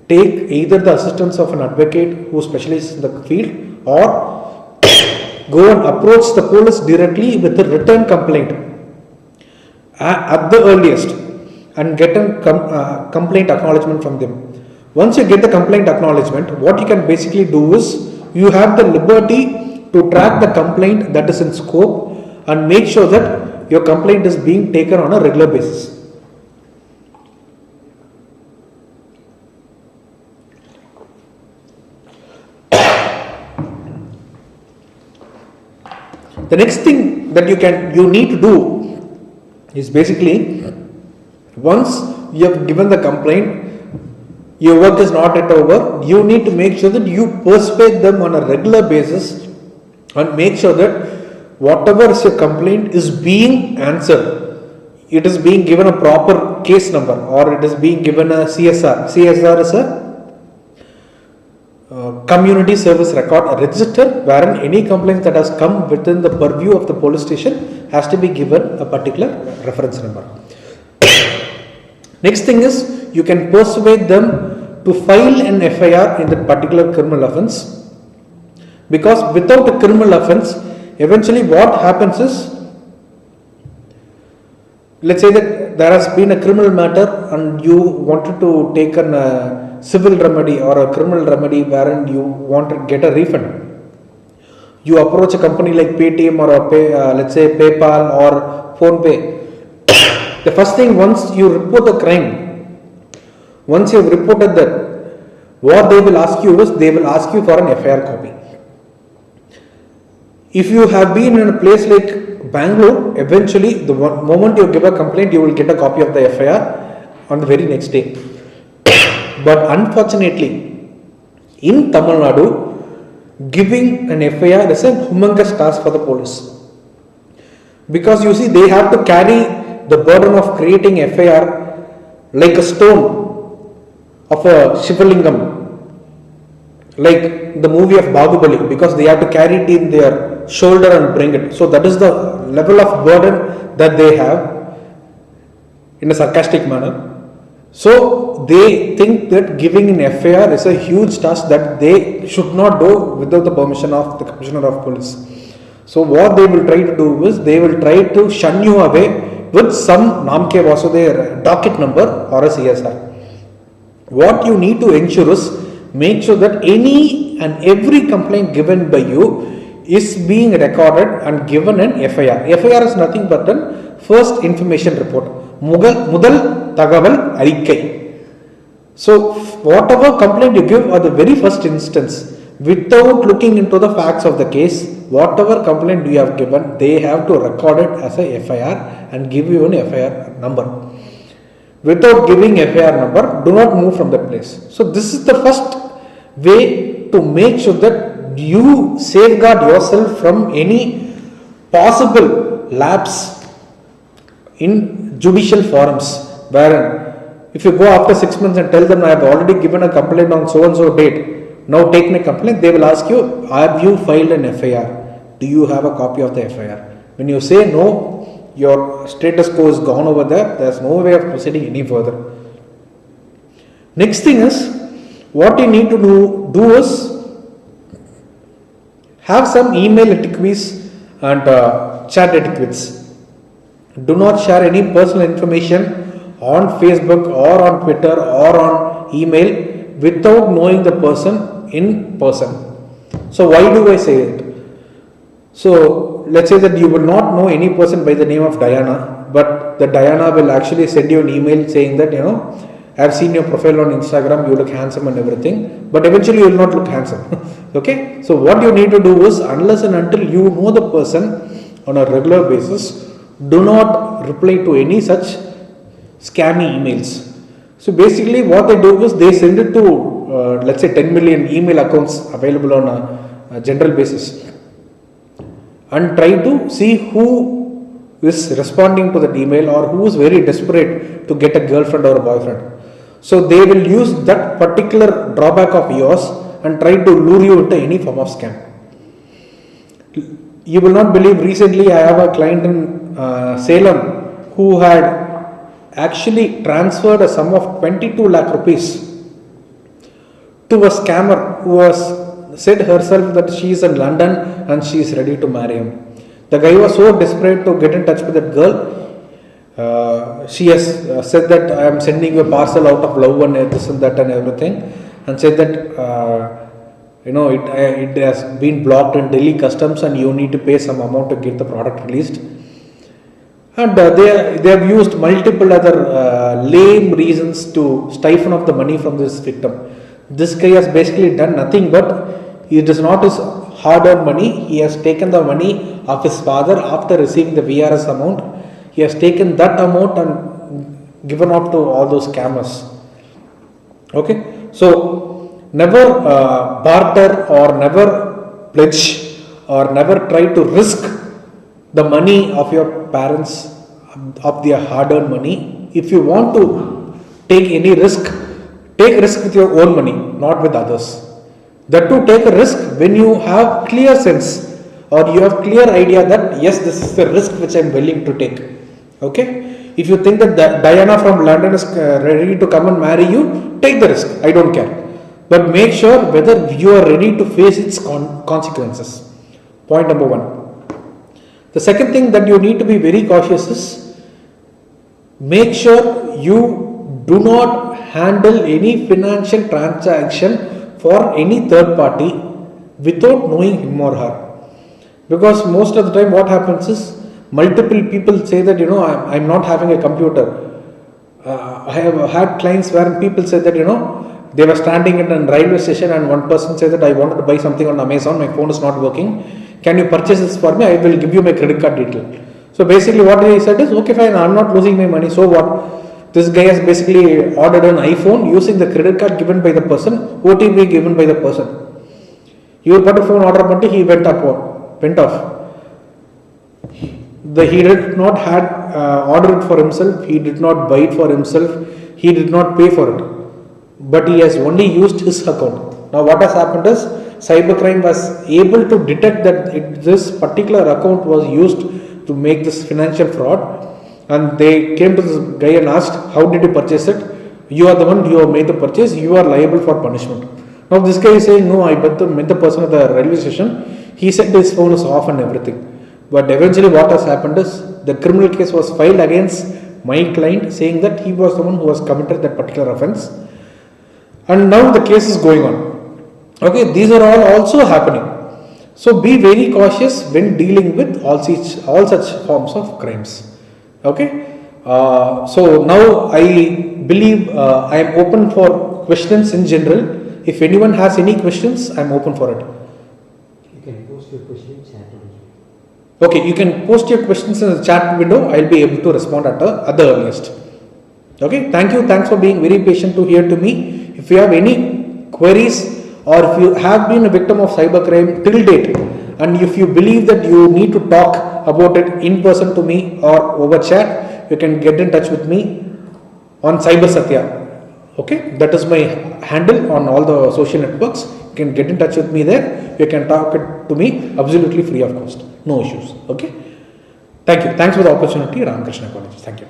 Take either the assistance of an advocate who specializes in the field, or go and approach the police directly with a written complaint at the earliest, and get a complaint acknowledgement from them. Once you get the complaint acknowledgement, what you can basically do is you have the liberty to track the complaint that is in scope and make sure that your complaint is being taken on a regular basis. The next thing that you need to do is basically, once you have given the complaint, your work is not yet over, you need to make sure that you persuade them on a regular basis and make sure that whatever is your complaint is being answered. It is being given a proper case number, or it is being given a CSR. CSR is a community service record register, wherein any complaint that has come within the purview of the police station has to be given a particular reference number. Next thing is, you can persuade them to file an FIR in that particular criminal offence, because without a criminal offence, eventually what happens is, let's say that there has been a criminal matter and you wanted to take a civil remedy or a criminal remedy wherein you want to get a refund. You approach a company like Paytm or let's say PayPal or PhonePe. The first thing, once you report the crime, once you have reported that, what they will ask you is they will ask you for an FIR copy. If you have been in a place like Bangalore, eventually the moment you give a complaint, you will get a copy of the FIR on the very next day. But unfortunately, in Tamil Nadu, giving an FIR is a humongous task for the police. Because you see, they have to carry the burden of creating FIR like a stone of a Shivalingam, like the movie of Bahubali, because they have to carry it in their shoulder and bring it. So that is the level of burden that they have, in a sarcastic manner. So they think that giving an FIR is a huge task that they should not do without the permission of the Commissioner of Police. So what they will try to do is they will try to shun you away with some Namke Vasudev docket number or a CSR. What you need to ensure is make sure that any and every complaint given by you is being recorded and given an FIR. FIR is nothing but an first information report. Mudal Tagaval Arikai. So whatever complaint you give at the very first instance, without looking into the facts of the case, whatever complaint you have given, they have to record it as a FIR and give you an FIR number. Without giving FIR number, do not move from that place. So this is the first way to make sure that you safeguard yourself from any possible lapse in judicial forums, where if you go after 6 months and tell them I have already given a complaint on so and so date, now take my complaint, they will ask you, have you filed an FIR? Do you have a copy of the FIR? When you say no, your status quo is gone over there, there is no way of proceeding any further. Next thing is, what you need to do is have some email etiquettes and chat etiquettes. Do not share any personal information on Facebook or on Twitter or on email without knowing the person in person. So why do I say it? So let's say that you will not know any person by the name of Diana, but the Diana will actually send you an email saying that, I have seen your profile on Instagram, you look handsome and everything, but eventually you will not look handsome. Okay? So what you need to do is, unless and until you know the person on a regular basis, do not reply to any such scammy emails. So basically what they do is they send it to let's say 10 million email accounts available on a general basis, and try to see who is responding to that email or who is very desperate to get a girlfriend or a boyfriend. So they will use that particular drawback of yours and try to lure you into any form of scam. You will not believe, recently I have a client in Salem who had actually transferred a sum of 22 lakh rupees to a scammer who has said herself that she is in London and she is ready to marry him. The guy was so desperate to get in touch with that girl. She has said that I am sending you a parcel out of love and this and that and everything, and said that it has been blocked in Delhi customs and you need to pay some amount to get the product released. And they have used multiple other lame reasons to siphon off the money from this victim. This guy has basically done nothing but it is not his hard-earned money. He has taken the money of his father after receiving the VRS amount. He has taken that amount and given out to all those scammers. Okay, so never barter or never pledge or never try to risk the money of your parents, of their hard-earned money. If you want to take any risk, take risk with your own money, not with others. That to take a risk when you have clear sense or you have clear idea that yes, this is the risk which I am willing to take. Okay, if you think that Diana from London is ready to come and marry you, take the risk, I don't care, but make sure whether you are ready to face its consequences. Point number one. The second thing that you need to be very cautious is, make sure you do not handle any financial transaction for any third party without knowing him or her. Because most of the time what happens is multiple people say that I'm not having a computer. I have had clients where people say that they were standing at a railway station and one person said that I wanted to buy something on Amazon, my phone is not working, can you purchase this for me, I will give you my credit card detail. So basically what he said is, okay fine, I'm not losing my money, so what? This guy has basically ordered an iPhone using the credit card given by the person, OTP given by the person. You put a phone order, but he went off. He did not had order it for himself, he did not buy it for himself, he did not pay for it, but he has only used his account. Now what has happened is, cybercrime was able to detect that this particular account was used to make this financial fraud, and they came to this guy and asked, how did you purchase it? You are the one, you have made the purchase, you are liable for punishment. Now this guy is saying, no, I met the person at the railway station, he said his phone is off and everything. But eventually what has happened is, the criminal case was filed against my client saying that he was the one who has committed that particular offence, and now the case is going on. Okay, these are all also happening. So be very cautious when dealing with all such forms of crimes. Okay, so now I believe I am open for questions in general. If anyone has any questions, I am open for it. You can post your question in chat. Okay, you can post your questions in the chat window. I will be able to respond at the earliest. Okay, thank you. Thanks for being very patient to hear to me. If you have any queries, or if you have been a victim of cybercrime till date, and if you believe that you need to talk about it in person to me or over chat, you can get in touch with me on Cyber Satya. Okay, that is my handle on all the social networks. You can get in touch with me there. You can talk it to me absolutely free of cost. No issues. Okay. Thank you. Thanks for the opportunity, Ramakrishna College. Thank you.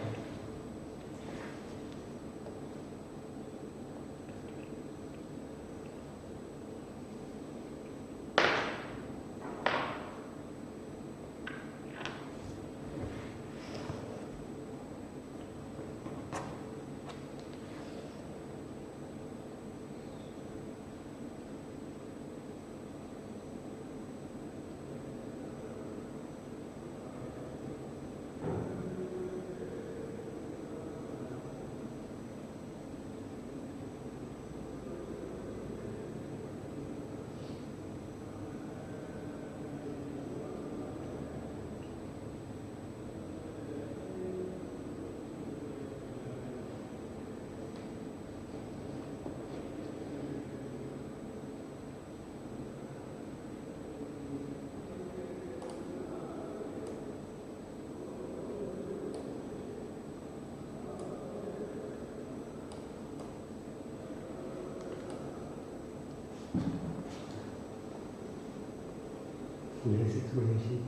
Nice explanation.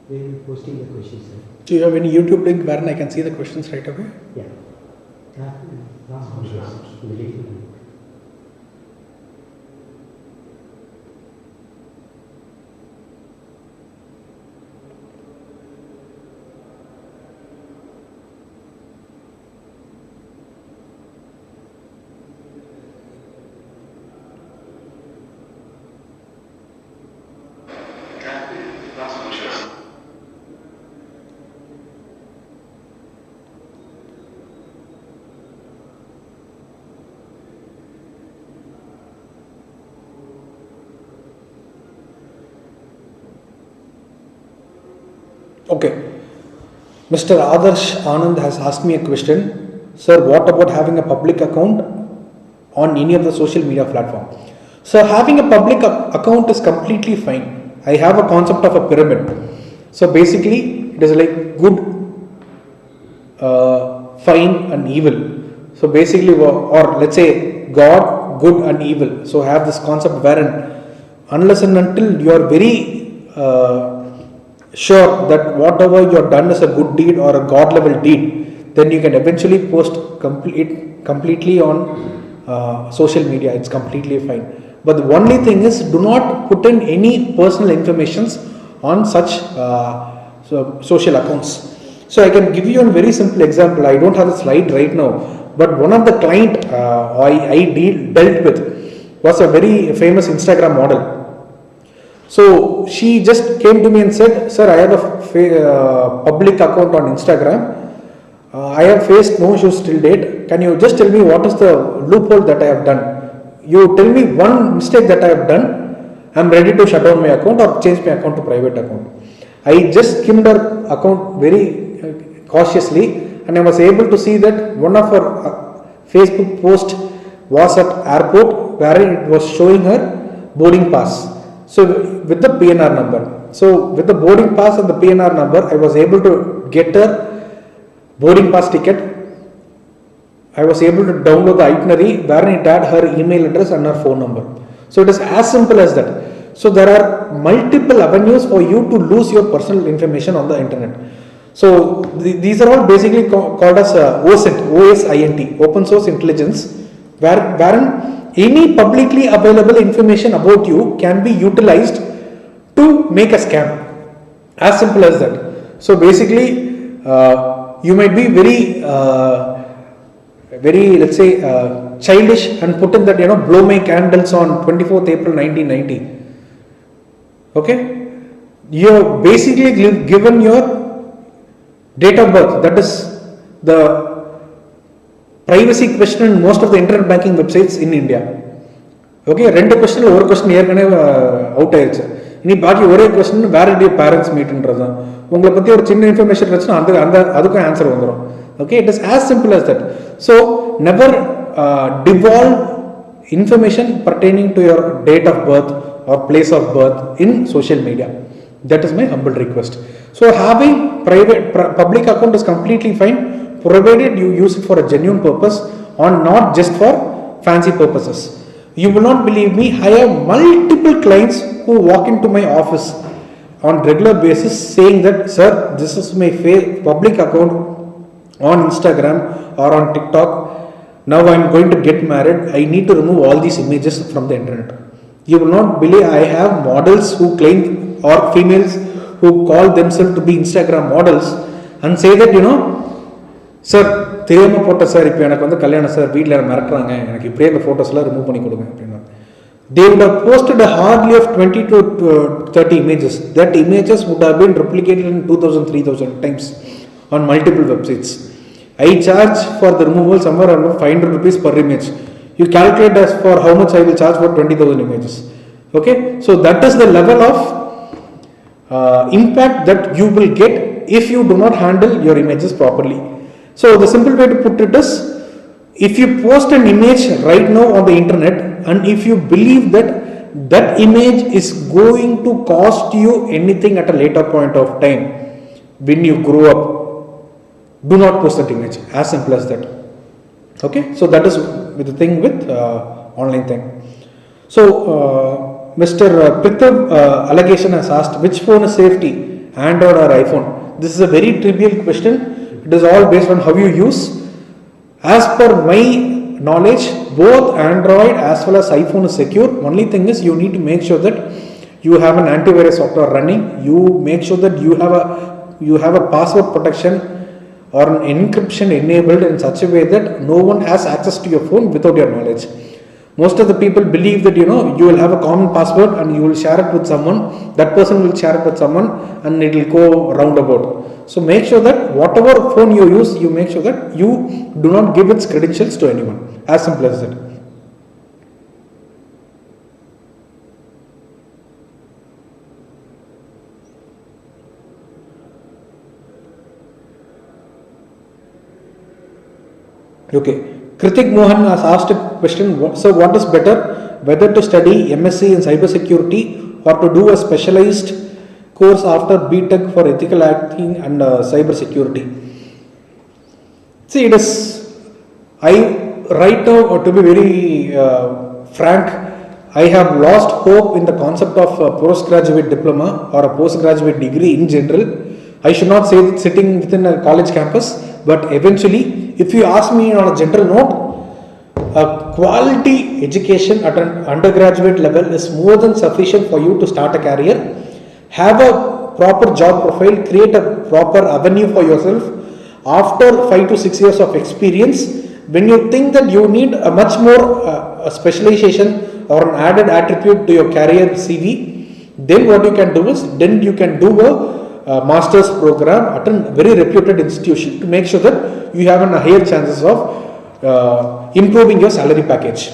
We will be posting the questions, sir. Do you have any YouTube link wherein I can see the questions right away? Yeah. Last questions. Okay. Mr. Adarsh Anand has asked me a question. Sir, what about having a public account on any of the social media platform? So having a public account is completely fine. I have a concept of a pyramid. So basically it is like good, fine and evil. So basically, or let's say God, good and evil. So have this concept wherein unless and until you are very sure that whatever you have done is a good deed or a God level deed, then you can eventually post completely on social media. It's completely fine. But the only thing is, do not put in any personal informations on such social accounts. So I can give you a very simple example. I don't have the slide right now, but one of the client I dealt with was a very famous Instagram model. So she just came to me and said, "Sir, I have a public account on Instagram. I have faced no issues till date. Can you just tell me what is the loophole that I have done? You tell me one mistake that I have done. I'm ready to shut down my account or change my account to private account." I just skimmed her account very cautiously, and I was able to see that one of her Facebook post was at airport, where it was showing her boarding pass. So with the PNR number. So with the boarding pass and the PNR number, I was able to get her boarding pass ticket. I was able to download the itinerary where it had her email address and her phone number. So it is as simple as that. So there are multiple avenues for you to lose your personal information on the internet. So these are all basically called as OSINT, Open Source Intelligence, wherein any publicly available information about you can be utilized to make a scam. As simple as that. So basically, you might be very let's say childish and put in that, blow my candles on 24th April 1990. Okay, you have basically given your date of birth. That is the privacy question in most of the internet banking websites in India. Okay, ரெண்டு question ஒரு question ஏற்கனவே out ஆயிடுச்சு. இனி பாக்கி ஒரே question where did your parents மீட்ன்றது தான். உங்களை பற்றி ஒரு சின்ன இன்ஃபர்மேஷன் இருந்துச்சுன்னா அந்த அதுக்கும் ஆன்சர் வந்துடும். Okay, it is as simple as that. So never devolve information pertaining to your date of birth or place of birth in social media. That is my humble request. So having public account is completely fine, provided you use it for a genuine purpose or not just for fancy purposes. You will not believe me, I have multiple clients who walk into my office on regular basis saying that, "Sir, this is my public account on Instagram or on TikTok. Now I am going to get married. I need to remove all these images from the internet." You will not believe, I have models who claim, or females who call themselves to be Instagram models and say that, "Sir, தெரியாம போட்ட sir, இப்போ எனக்கு வந்து கல்யாணம் sir, வீட்டில் மிரட்டுறாங்க, எனக்கு இப்படியே இந்த ஃபோட்டோஸ்லாம் ரிமூவ் பண்ணி கொடுங்க" அப்படின்னா they would have posted a hardly of 20 to 30 images. That images would have been replicated in 2000, 3000 times on multiple websites. I charge for the removal somewhere around 500 rupees per image. You calculate as for how much I will charge for 20,000 images. Okay, so that is the level of impact that you will get if you do not handle your images properly. So the simple way to put it is, if you post an image right now on the internet and if you believe that that image is going to cost you anything at a later point of time when you grow up, do not post that image. As simple as that. Okay, so that is the thing with online thing. So Mr. Prithav allegation has asked, which phone is safety, Android or iPhone? This is a very trivial question. It is all based on how you use. As per my knowledge, both Android as well as iPhone is secure. Only thing is, you need to make sure that you have an antivirus software running. You make sure that you have a password protection or an encryption enabled in such a way that no one has access to your phone without your knowledge. Most of the people believe that you will have a common password and you will share it with someone, that person will share it with someone and it will go roundabout. So make sure that whatever phone you use, you make sure that you do not give its credentials to anyone. As simple as that. Okay, Kritik Mohan has asked a question. So what is better, whether to study MSc in cybersecurity or to do a specialized course after BTech for ethical hacking and cybersecurity? See, it is, right now, to be very frank, I have lost hope in the concept of a postgraduate diploma or a postgraduate degree in general. I should not say that sitting within a college campus, but eventually, if you ask me on a general note, a quality education at an undergraduate level is more than sufficient for you to start a career, have a proper job profile, create a proper avenue for yourself. After 5 to 6 years of experience, when you think that you need a much more a specialization or an added attribute to your career CV, then what you can do is, then you can do a master's program at a very reputed institution to make sure that you have a higher chances of improving your salary package.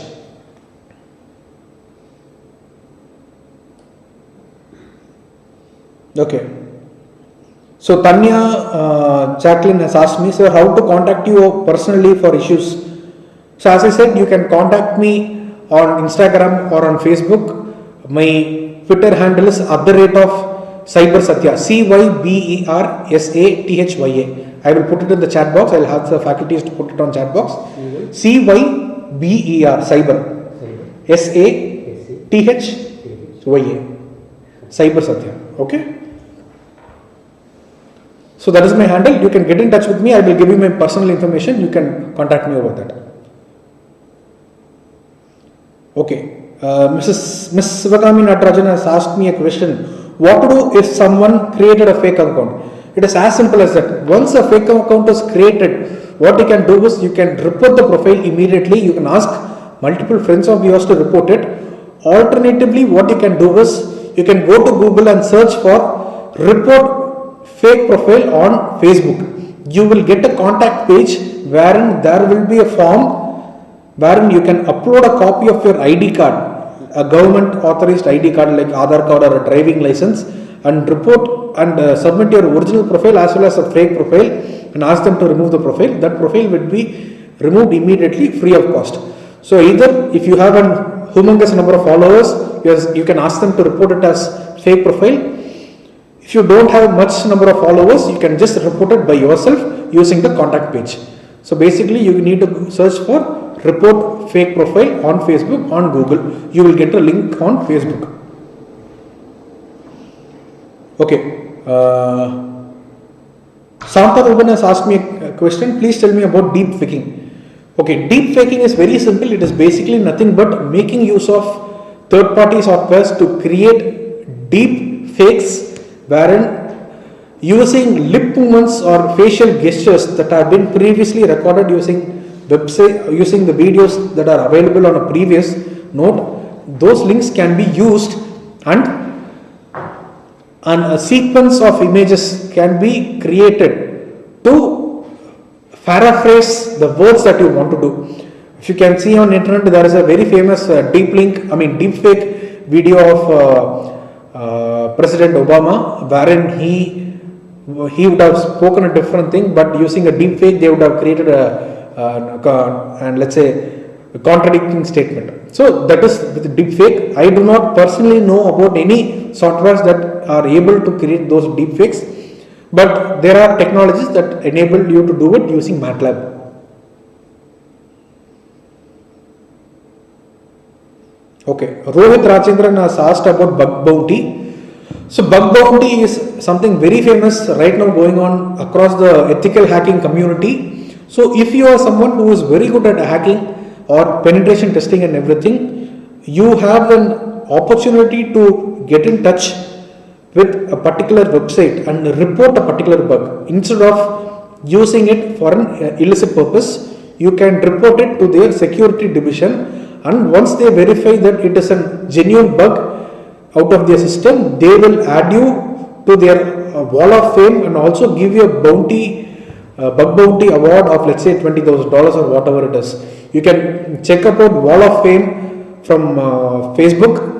Okay. So Tanya Jacqueline has asked me, sir, how to contact you personally for issues. So as I said, you can contact me on Instagram or on Facebook. My Twitter handle is @cybersatya, CYBERSATHYA. I will put it in the chat box. I will have the faculties to put it on chat box. CYBER, cyber, SATHYA, Cybersatya. Okay. So that is my handle. You can get in touch with me. I will give you my personal information. You can contact me over that. Okay. Miss Sivagami Natarajan has asked me a question. What to do if someone created a fake account? It is as simple as that. Once a fake account is created, what you can do is you can report the profile immediately. You can ask multiple friends of yours to report it. Alternatively, what you can do is you can go to Google and search for report fake profile on Facebook. You will get a contact page wherein there will be a form wherein you can upload a copy of your ID card, a government authorized ID card like Aadhaar card or a driving license, and report and submit your original profile as well as a fake profile and ask them to remove the profile. That profile will be removed immediately free of cost. So either if you have a humongous number of followers, you can ask them to report it as fake profile. If you don't have much number of followers, you can just report it by yourself using the contact page. So basically you need to search for report fake profile on Facebook, on Google. You will get a link on Facebook. Okay. Santa Ruben has asked me a question. Please tell me about deep faking. Okay, deep faking is very simple. It is basically nothing but making use of third-party softwares to create deep fakes wherein using lip movements or facial gestures that have been previously recorded using website, using the videos that are available on a previous node, those links can be used and a sequence of images can be created to paraphrase the words that you want to do. If you can see on internet, there is a very famous deep fake video of President Obama, wherein he would have spoken a different thing, but using a deep fake, they would have created and let's say a contradicting statement. So that is with the deep fake. I do not personally know about any softwares that are able to create those deep fakes, but there are technologies that enable you to do it using MATLAB. Okay, Rohit Rajendran has asked about bug bounty. So bug bounty is something very famous right now going on across the ethical hacking community. So if you are someone who is very good at hacking or penetration testing and everything, you have an opportunity to get in touch with a particular website and report a particular bug. Instead of using it for an illicit purpose, you can report it to their security division, and once they verify that it is a genuine bug out of their system, they will add you to their wall of fame and also give you a bug bounty award of, let's say, $20,000 or whatever it is. You can check about wall of fame from Facebook,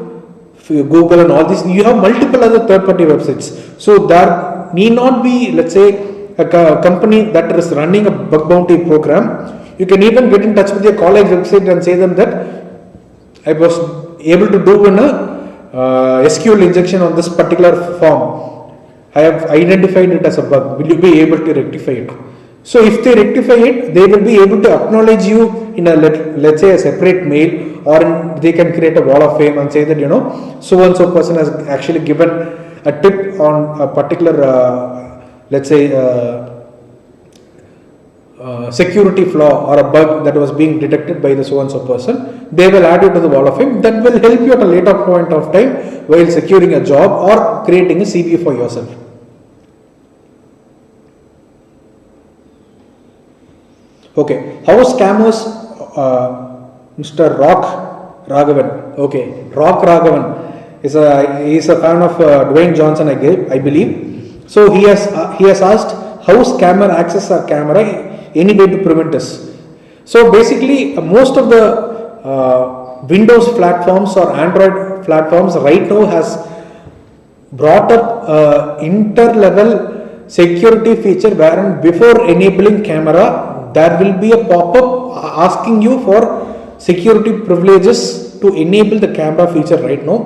Google and all this. You have multiple other third-party websites. So there need not be, let's say, a company that is running a bug bounty program. You can even get in touch with your college website and say them that I was able to do a SQL injection on this particular form. I have identified it as a bug. Will you be able to rectify it? So if they rectify it, they will be able to acknowledge you in a, let's say, a separate mail, or they can create a wall of fame and say that, so and so person has actually given a tip on a particular, let's say, security flaw or a bug that was being detected by the so and so person. They will add you to the wall of fame. That will help you at a later point of time while securing a job or creating a CV for yourself. Okay, how scammers, Mr. Rock Raghavan. Okay, Rock Raghavan. He is a fan of Dwayne Johnson, I believe. So he has asked, how scammer access our camera, any way to prevent this. So basically, most of the Windows platforms or Android platforms right now has brought up inter-level security feature wherein before enabling camera, there will be a pop-up asking you for security privileges to enable the camera feature right now.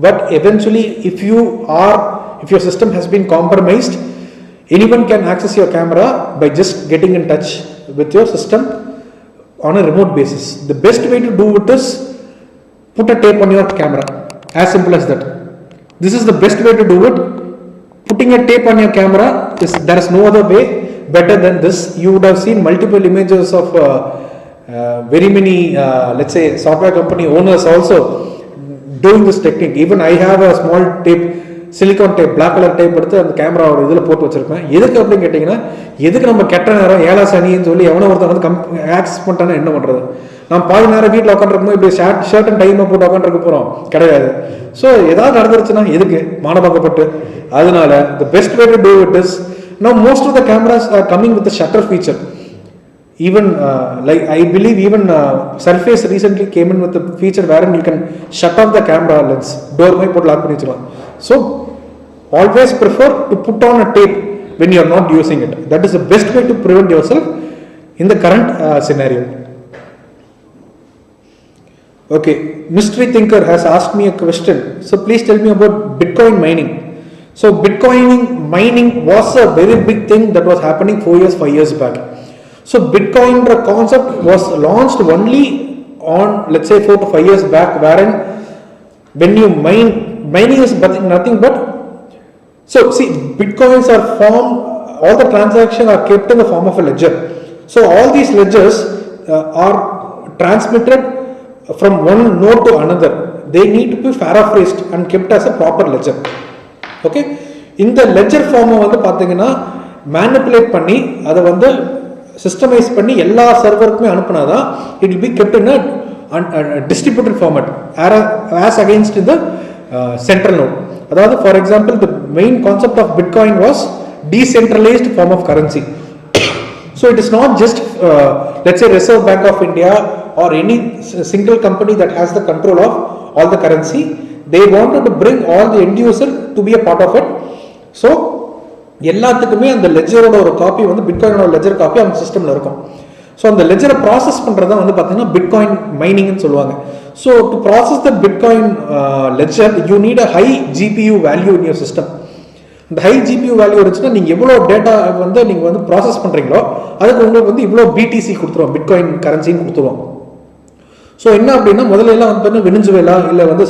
But eventually, if your system has been compromised, anyone can access your camera by just getting in touch with your system on a remote basis. The best way to do it is put a tape on your camera. As simple as that. This is the best way to do it. Putting a tape on your camera, there is no other way better than this. You would have seen multiple images of very many, let's say, software company owners also doing this technique. Even I have a small tape, silicon tape, black color tape எடுத்து அந்த camera ஒரு இதில் போட்டு வச்சிருப்பேன். எதுக்கு அப்படின்னு கேட்டிங்கன்னா, எதுக்கு நம்ம கெட்ட நேரம் ஏழா சனின்னு சொல்லி எவனோ ஒருத்தர் வந்து ஆக்சஸ் பண்ணிட்டானா என்ன பண்ணுறது? நம்ம பாதி நேரம் வீட்டில் உட்காந்துருக்கும் இப்படி ஷர்ட் அண்ட் டைமை போட்டு உட்காந்துருக்க போகிறோம் கிடையாது. ஸோ ஏதாவது நடந்துருச்சுன்னா எதுக்கு மானபாக்கப்பட்டு? அதனால the best way to do it is, now most of the cameras are coming with the shutter feature. Even like I believe even Surface recently came in with a feature wherein you can shut off the camera lens, door mai put lock panni vechiruvan. So always prefer to put on a tape when you are not using it. That is the best way to prevent yourself in the current scenario. Okay, mystery thinker has asked me a question. So please tell me about Bitcoin mining. So Bitcoin mining was a very big thing that was happening 4 years, 5 years back. So Bitcoin concept was launched only on, let's say, 4 to 5 years back, wherein when you mining is nothing but, so see, Bitcoins are formed, all the transactions are kept in the form of a ledger. So all these ledgers are transmitted from one node to another. They need to be paraphrased and kept as a proper ledger. Okay, in the ledger form வந்து பாத்தீங்கன்னா manipulate பண்ணி அதை வந்து systemise பண்ணி எல்லா சர்வருக்குமே அனுப்புனாதான் it will be kept in a distributed format as against the central node. அதாவது for example, the main concept of Bitcoin was decentralized form of currency. So it is not just let's say Reserve Bank of India or any single company that has the control of all the currency. They wanted to bring all the end user to be a part of it. So எல்லாத்துக்குமே அந்த லெஜரோட ஒரு copy வந்து பிட்காயினோட ledger copy அந்த சிஸ்டம்ல இருக்கும். So அந்த லெஜரை process பண்ணுறதா வந்து பார்த்தீங்கன்னா பிட்காயின் மைனிங்னு சொல்லுவாங்க. So to process the bitcoin ledger you need a high GPU value in your system. இந்த ஹை ஜிபியூ வேல்யூ இருந்துச்சுன்னா நீங்கள் எவ்வளோ டேட்டா வந்து நீங்கள் வந்து ப்ராசஸ் பண்ணுறீங்களோ அதுக்கு உங்களுக்கு வந்து இவ்வளோ பிடிசி கொடுத்துருவோம், பிட்காயின் கரன்சின்னு கொடுத்துருவோம். ஸோ என்ன அப்படின்னா முதல்ல எல்லாம் வந்து வெனிசுவேலா இல்லை வந்து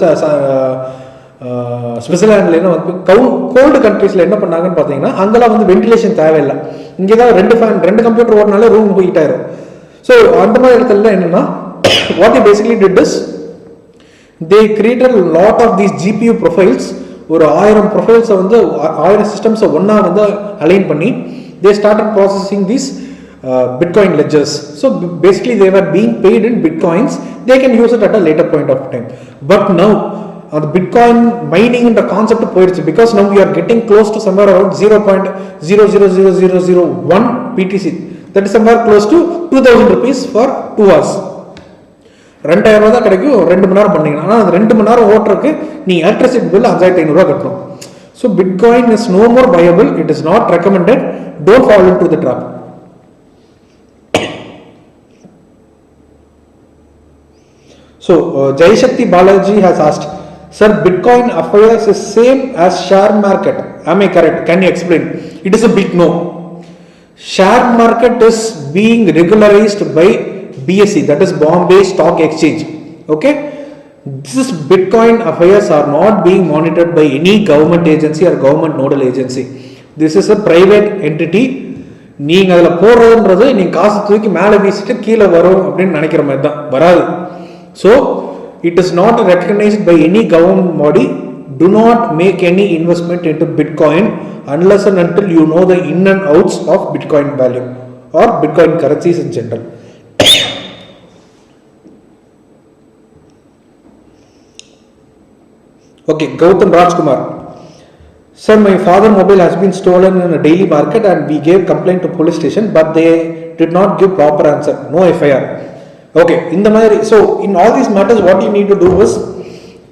ஸ்விட்சர்லாண்டில் என்ன வந்து கோல்டு கண்ட்ரீஸில் என்ன பண்ணாங்கன்னு பார்த்தீங்கன்னா அங்கெல்லாம் வந்து வென்டிலேஷன் தேவையில்லை. இங்கே தான் ரெண்டு கம்ப்யூட்டர் ஓடினாலே ரூம் ஹீட் ஆயிரும். ஸோ அந்த மாதிரி இடத்துல என்னன்னா what you basically did is they created lot of these GPU profiles. ஒரு 1000 ப்ரொஃபைல்ஸை வந்து 1000 சிஸ்டம்ஸை ஒன்றா வந்து அலைன் பண்ணி they started processing these Bitcoin ledgers. So basically they were being paid in Bitcoins. They can use it at a later point of time. But now the Bitcoin mining in the concept போயிருச்சு, because now we are getting close to somewhere around 0.000001 BTC. That is somewhere close to 2000 rupees for 2 hours. 2000 ரூபா தான் கிடைக்கும் 2 மணி நேரம் பண்ணீங்கன்னா. ஆனால் அந்த 2 மணி நேரம் ஓட்டுறதுக்கு நீ எலக்ட்ரிசிட்டி பில் 5500 ரூபா கட்டணும். So Bitcoin is no more viable. It is not recommended. Don't fall into the trap. So Jayashakti Balaji has asked, sir, Bitcoin affairs is same as share market. Am I correct? Can you explain? It is a big no. Share market is being regularized by BSE, that is Bombay Stock Exchange. Okay? This Bitcoin affairs are not being monitored by any government agency or government nodal agency. This is a private entity. நீங்க அதுல போடுறதுன்றது நீங்க காசு தூக்கி மேலே வீசிட்டு கீழே வரும் அப்படின்னு நினைக்கிற மாதிரி தான், வராது. So it is not recognized by any government body. Do not make any investment into Bitcoin unless and until you know the in and outs of Bitcoin value or Bitcoin currencies in general. Okay, Gautam Rajkumar. Sir, my father mobile has been stolen in a daily market and we gave complaint to police station, but they did not give proper answer. No FIR. Okay, so in all these matters, what you need to do is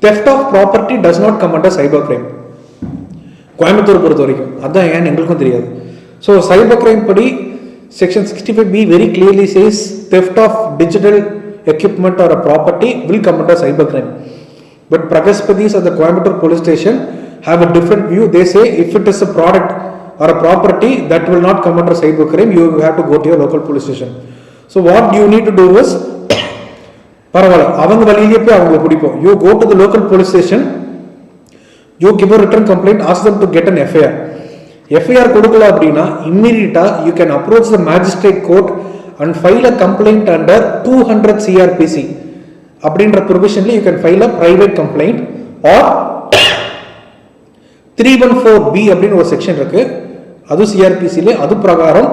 theft of property does not come under cyber crime. Coimbatore பொறுத்த வரைக்கும் அதான் ஏன் எங்களுக்கும் தெரியாது. So cyber crime படி section 65B very clearly says theft of digital equipment or a property will come under cyber crime. But Pragaspatis at the Coimbatore police station have a different view. They say if it is a product or a property that will not come under cyber crime, you have to go to your local police station. So what you need to do is பரவாயில்ல அவங்க வழியிலே போய் அவங்க பிடிப்போம். You go to the local police station, you give a written complaint, ask them to get an FIR. FIR கொடுக்கல அப்படின்னா immediately you can approach the magistrate court and file a complaint under 200 CRPC. அப்படின்ற provisionally you can file a private complaint or 314B அப்படின்னு ஒரு section இருக்கு, அது CRPCல, அது பிரகாரம்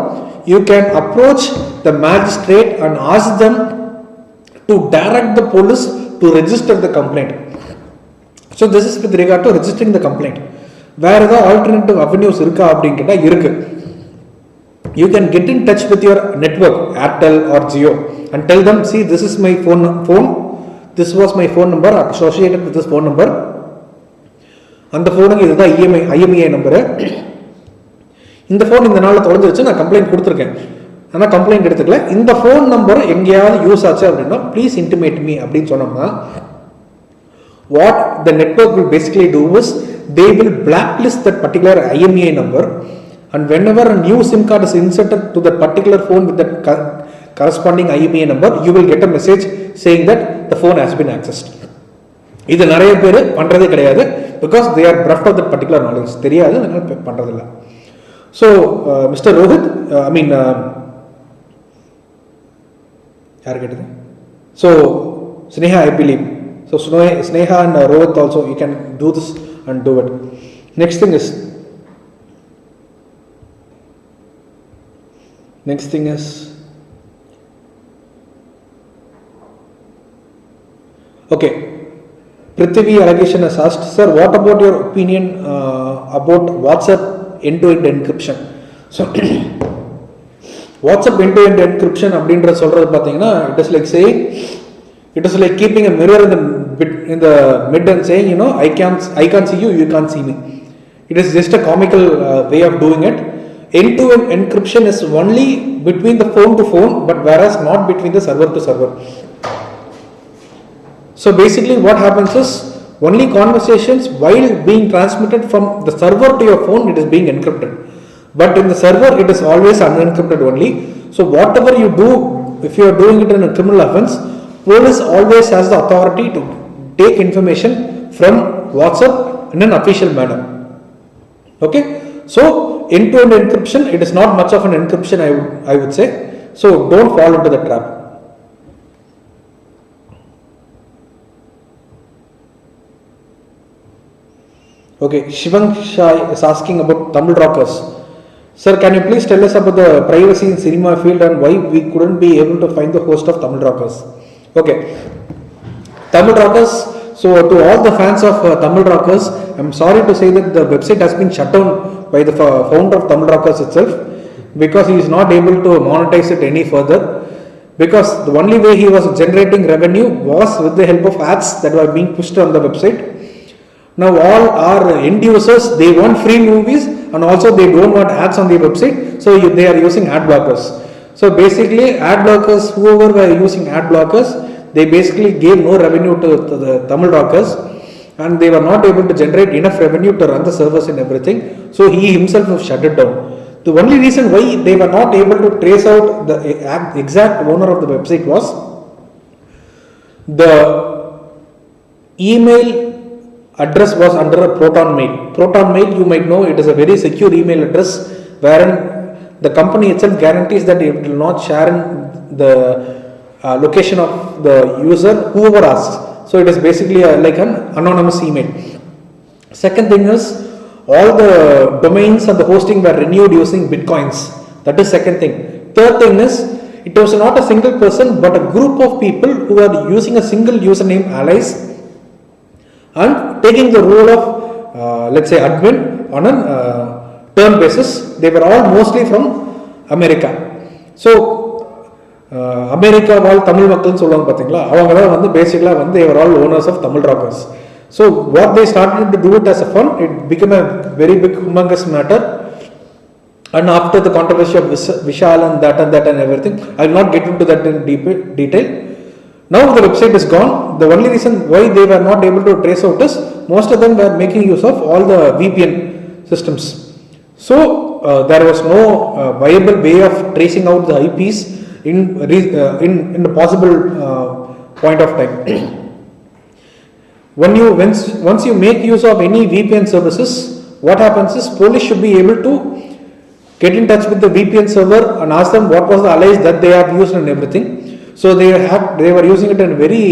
you can approach the magistrate and ask them to direct the police to register the complaint. So this is with regard to registering the complaint. வேற ஏதாவது alternative avenues இருக்கா அப்படின்னு கேட்டா இருக்கு. You can get in touch with your network, Airtel or Jio, and tell them, see, this is my phone, this was my phone number associated with this phone number. அந்த ஃபோனுக்கு இதுதான் IMEI number. இந்த phone இந்த நாளில் தொலைஞ்சிருச்சு, நான் complaint கொடுத்துருக்கேன், ஆனால் complaint எடுத்துக்கல, இந்த ஃபோன் நம்பர் எங்கேயாவது யூஸ் ஆச்சு அப்படின்னா ப்ளீஸ் இன்டிமேட் மீ அப்படின்னு சொன்னோம்னா what the network will basically do is they will blacklist that particular IMEI number, and whenever a new SIM card is inserted to that particular phone with that corresponding IMEI number, you will get a message saying that the phone has been accessed. இது நிறைய பேர் பண்றதே கிடையாது, because they are bereft of that particular knowledge. தெரியாது, அதனால பண்றதில்லை. So Mr. Rohit, யார் கேட்டது? So Sneha, I believe. So Sneha and Rohit also, you can do this and do it. Next thing is okay, Prithvi allegation has asked, sir, what about your opinion about WhatsApp end-to-end encryption? So WhatsApp end-to-end encryption அப்படின்ற சொல்றது பார்த்தீங்கன்னா, it is like saying, it is like keeping a mirror in the mid and saying, I can't see you, you can't see me. It is just a comical way of doing it. End-to-end encryption is only between the phone to phone, but whereas not between the server to server. So basically what happens is, only conversations while being transmitted from the server to your phone, it is being encrypted. But in the server, it is always unencrypted only. So whatever you do, if you are doing it in a criminal offense, police always has the authority to take information from WhatsApp in an official manner. Okay, so end-to-end encryption, it is not much of an encryption, I would say. So don't fall into the trap. Okay, Shivang Shai is asking about Tamil rockers. Sir, can you please tell us about the privacy in cinema field and why we couldn't be able to find the host of Tamil rockers? Okay, Tamil rockers. So to all the fans of Tamil rockers, I'm sorry to say that the website has been shut down by the founder of Tamil rockers itself, because he is not able to monetize it any further, because the only way he was generating revenue was with the help of ads that were being pushed on the website. Now all our end users, they want free movies and also they don't want ads on the website, so they are using ad blockers. So basically ad blockers, whoever were using ad blockers, they basically gave no revenue to the Tamil rockers, and they were not able to generate enough revenue to run the servers and everything. So he himself has shut it down. The only reason why they were not able to trace out the exact owner of the website was the email address was under a Proton Mail. Proton Mail, you might know, it is a very secure email address wherein the company itself guarantees that it will not share in the location of the user, whoever asks. So it is basically like an anonymous email. Second thing is, all the domains and the hosting were renewed using bitcoins. That is second thing. Third thing is, it was not a single person but a group of people who are using a single username alias and taking the role of, let's say, admin on a term basis. They were all mostly from America. So, America all Tamil மக்கள் சொல்லுவாங்க பாத்தீங்களா, அவங்க தான் வந்து பேசிக்கலா வந்து they were all owners of Tamil rockers. So what they started to do it as a fun, it became a very big humongous matter. And after the controversy of Vishal and that and everything, I will not get into that in deep detail. Now the website is gone. The only reason why they were not able to trace out is most of them were making use of all the VPN systems. So there was no viable way of tracing out the IPs in a possible point of time. Once you make use of any VPN services, what happens is police should be able to get in touch with the VPN server and ask them what was the allies that they have used and everything. So they were using it in a very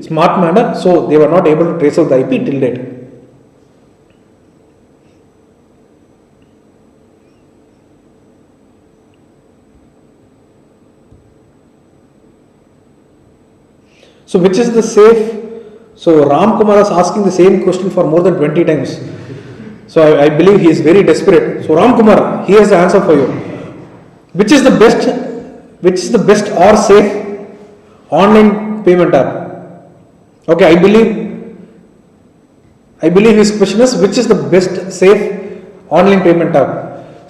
smart manner, so they were not able to trace out the IP till date. So which is the safe? So Ram Kumar is asking the same question for more than 20 times. So I believe he is very desperate. So Ram Kumar, he has the answer for you. Which is the best or safe online payment app? Okay, I believe his question is which is the best safe online payment app.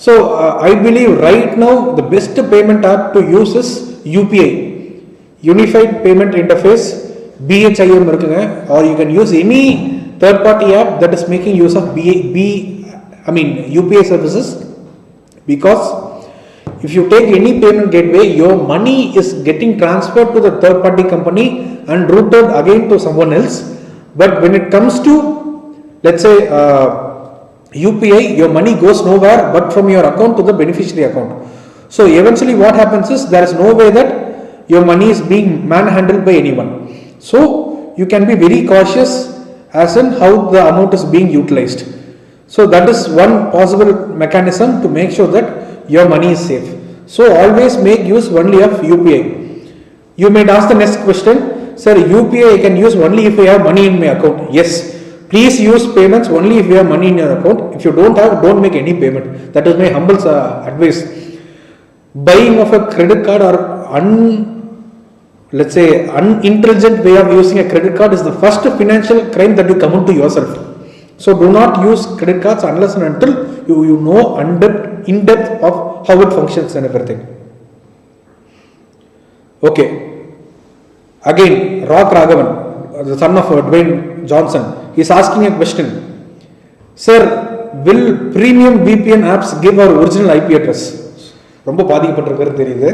So I believe right now the best payment app to use is UPI, Unified Payment Interface, BHIM இருக்குங்க, or you can use any third party app that is making use of UPI services, because if you take any payment gateway, your money is getting transferred to the third party company and routed again to someone else. But when it comes to, let's say, UPI, your money goes nowhere but from your account to the beneficiary account. So eventually what happens is there is no way that your money is being manhandled by anyone. So you can be very cautious as in how the amount is being utilized. So that is one possible mechanism to make sure that your money is safe. So always make use only of UPI. You might ask the next question, sir, UPI I can use only if I have money in my account. Yes, please use payments only if you have money in your account. If you don't have, don't make any payment. That is my humble advice. Buying of a credit card or unintelligent way of using a credit card is the first financial crime that will come into yourself. So do not use credit cards unless and until you know in depth of how it functions and everything. Okay. Again, Rock Raghavan, the son of Dwayne Johnson, he is asking a question. Sir, will premium VPN apps give our original IP address? ரொம்ப பாதிக்கப்பட்டிருக்கிறது தெரியுது.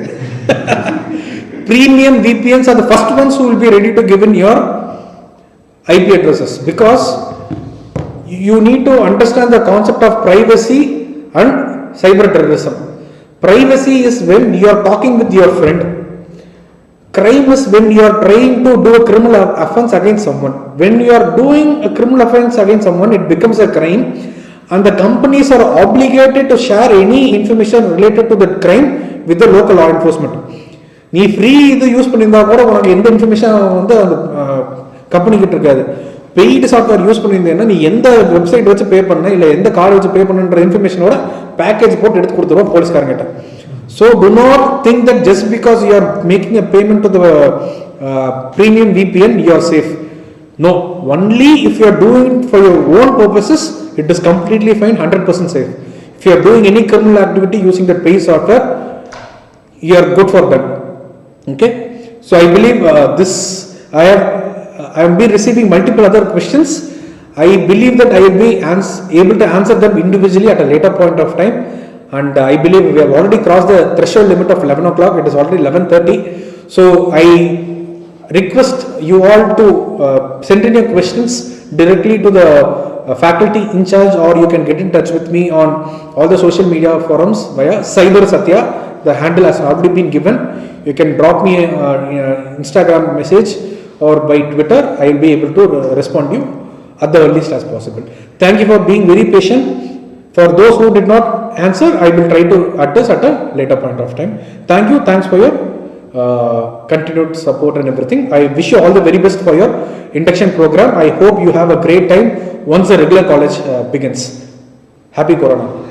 Premium VPNs are the first ones who will be ready to give in your IP addresses, because you need to understand the concept of privacy and cyber terrorism. Privacy is when you are talking with your friend. Crime is when you are trying to do a criminal offense against someone. When you are doing a criminal offense against someone, it becomes a crime, and the companies are obligated to share any information related to that crime with the local law enforcement. நீ free இது use பண்ணியிருந்தா கூட உனக்கு எந்த information வந்து அந்த company கிட்ட இருக்காது. பெய்டு சாஃப்ட்வேர் யூஸ் பண்ணியிருந்தேன்னா நீ எந்த வெப்சைட் வச்சு பே பண்ண இல்லை எந்த கார்டு வச்சு பே பண்ணுன்ற இன்ஃபர்மேஷனோட பேக்கேஜ் போட்டு எடுத்து கொடுத்துருவோம் போலீஸ்காரங்கிட்ட. So do not think that just because you are making a payment to the premium VPN you are safe. No, only if you are doing it for your own purposes, it is completely fine, 100% safe. If you are doing any criminal activity using that paid software, you are good for that. Okay, so I believe I have been receiving multiple other questions. I believe that I will be able to answer them individually at a later point of time, and I believe we have already crossed the threshold limit of 11 o'clock. It is already 11:30. So I request you all to send in your questions directly to the faculty in charge, or you can get in touch with me on all the social media forums via Cyber Satya. The handle has already been given. You can drop me an Instagram message or by Twitter. I will be able to respond to you at the earliest as possible. Thank you for being very patient. For those who did not answer, I will try to address at a later point of time. Thank you. Thanks for your continued support and everything. I wish you all the very best for your induction program. I hope you have a great time once the regular college begins. Happy Corona.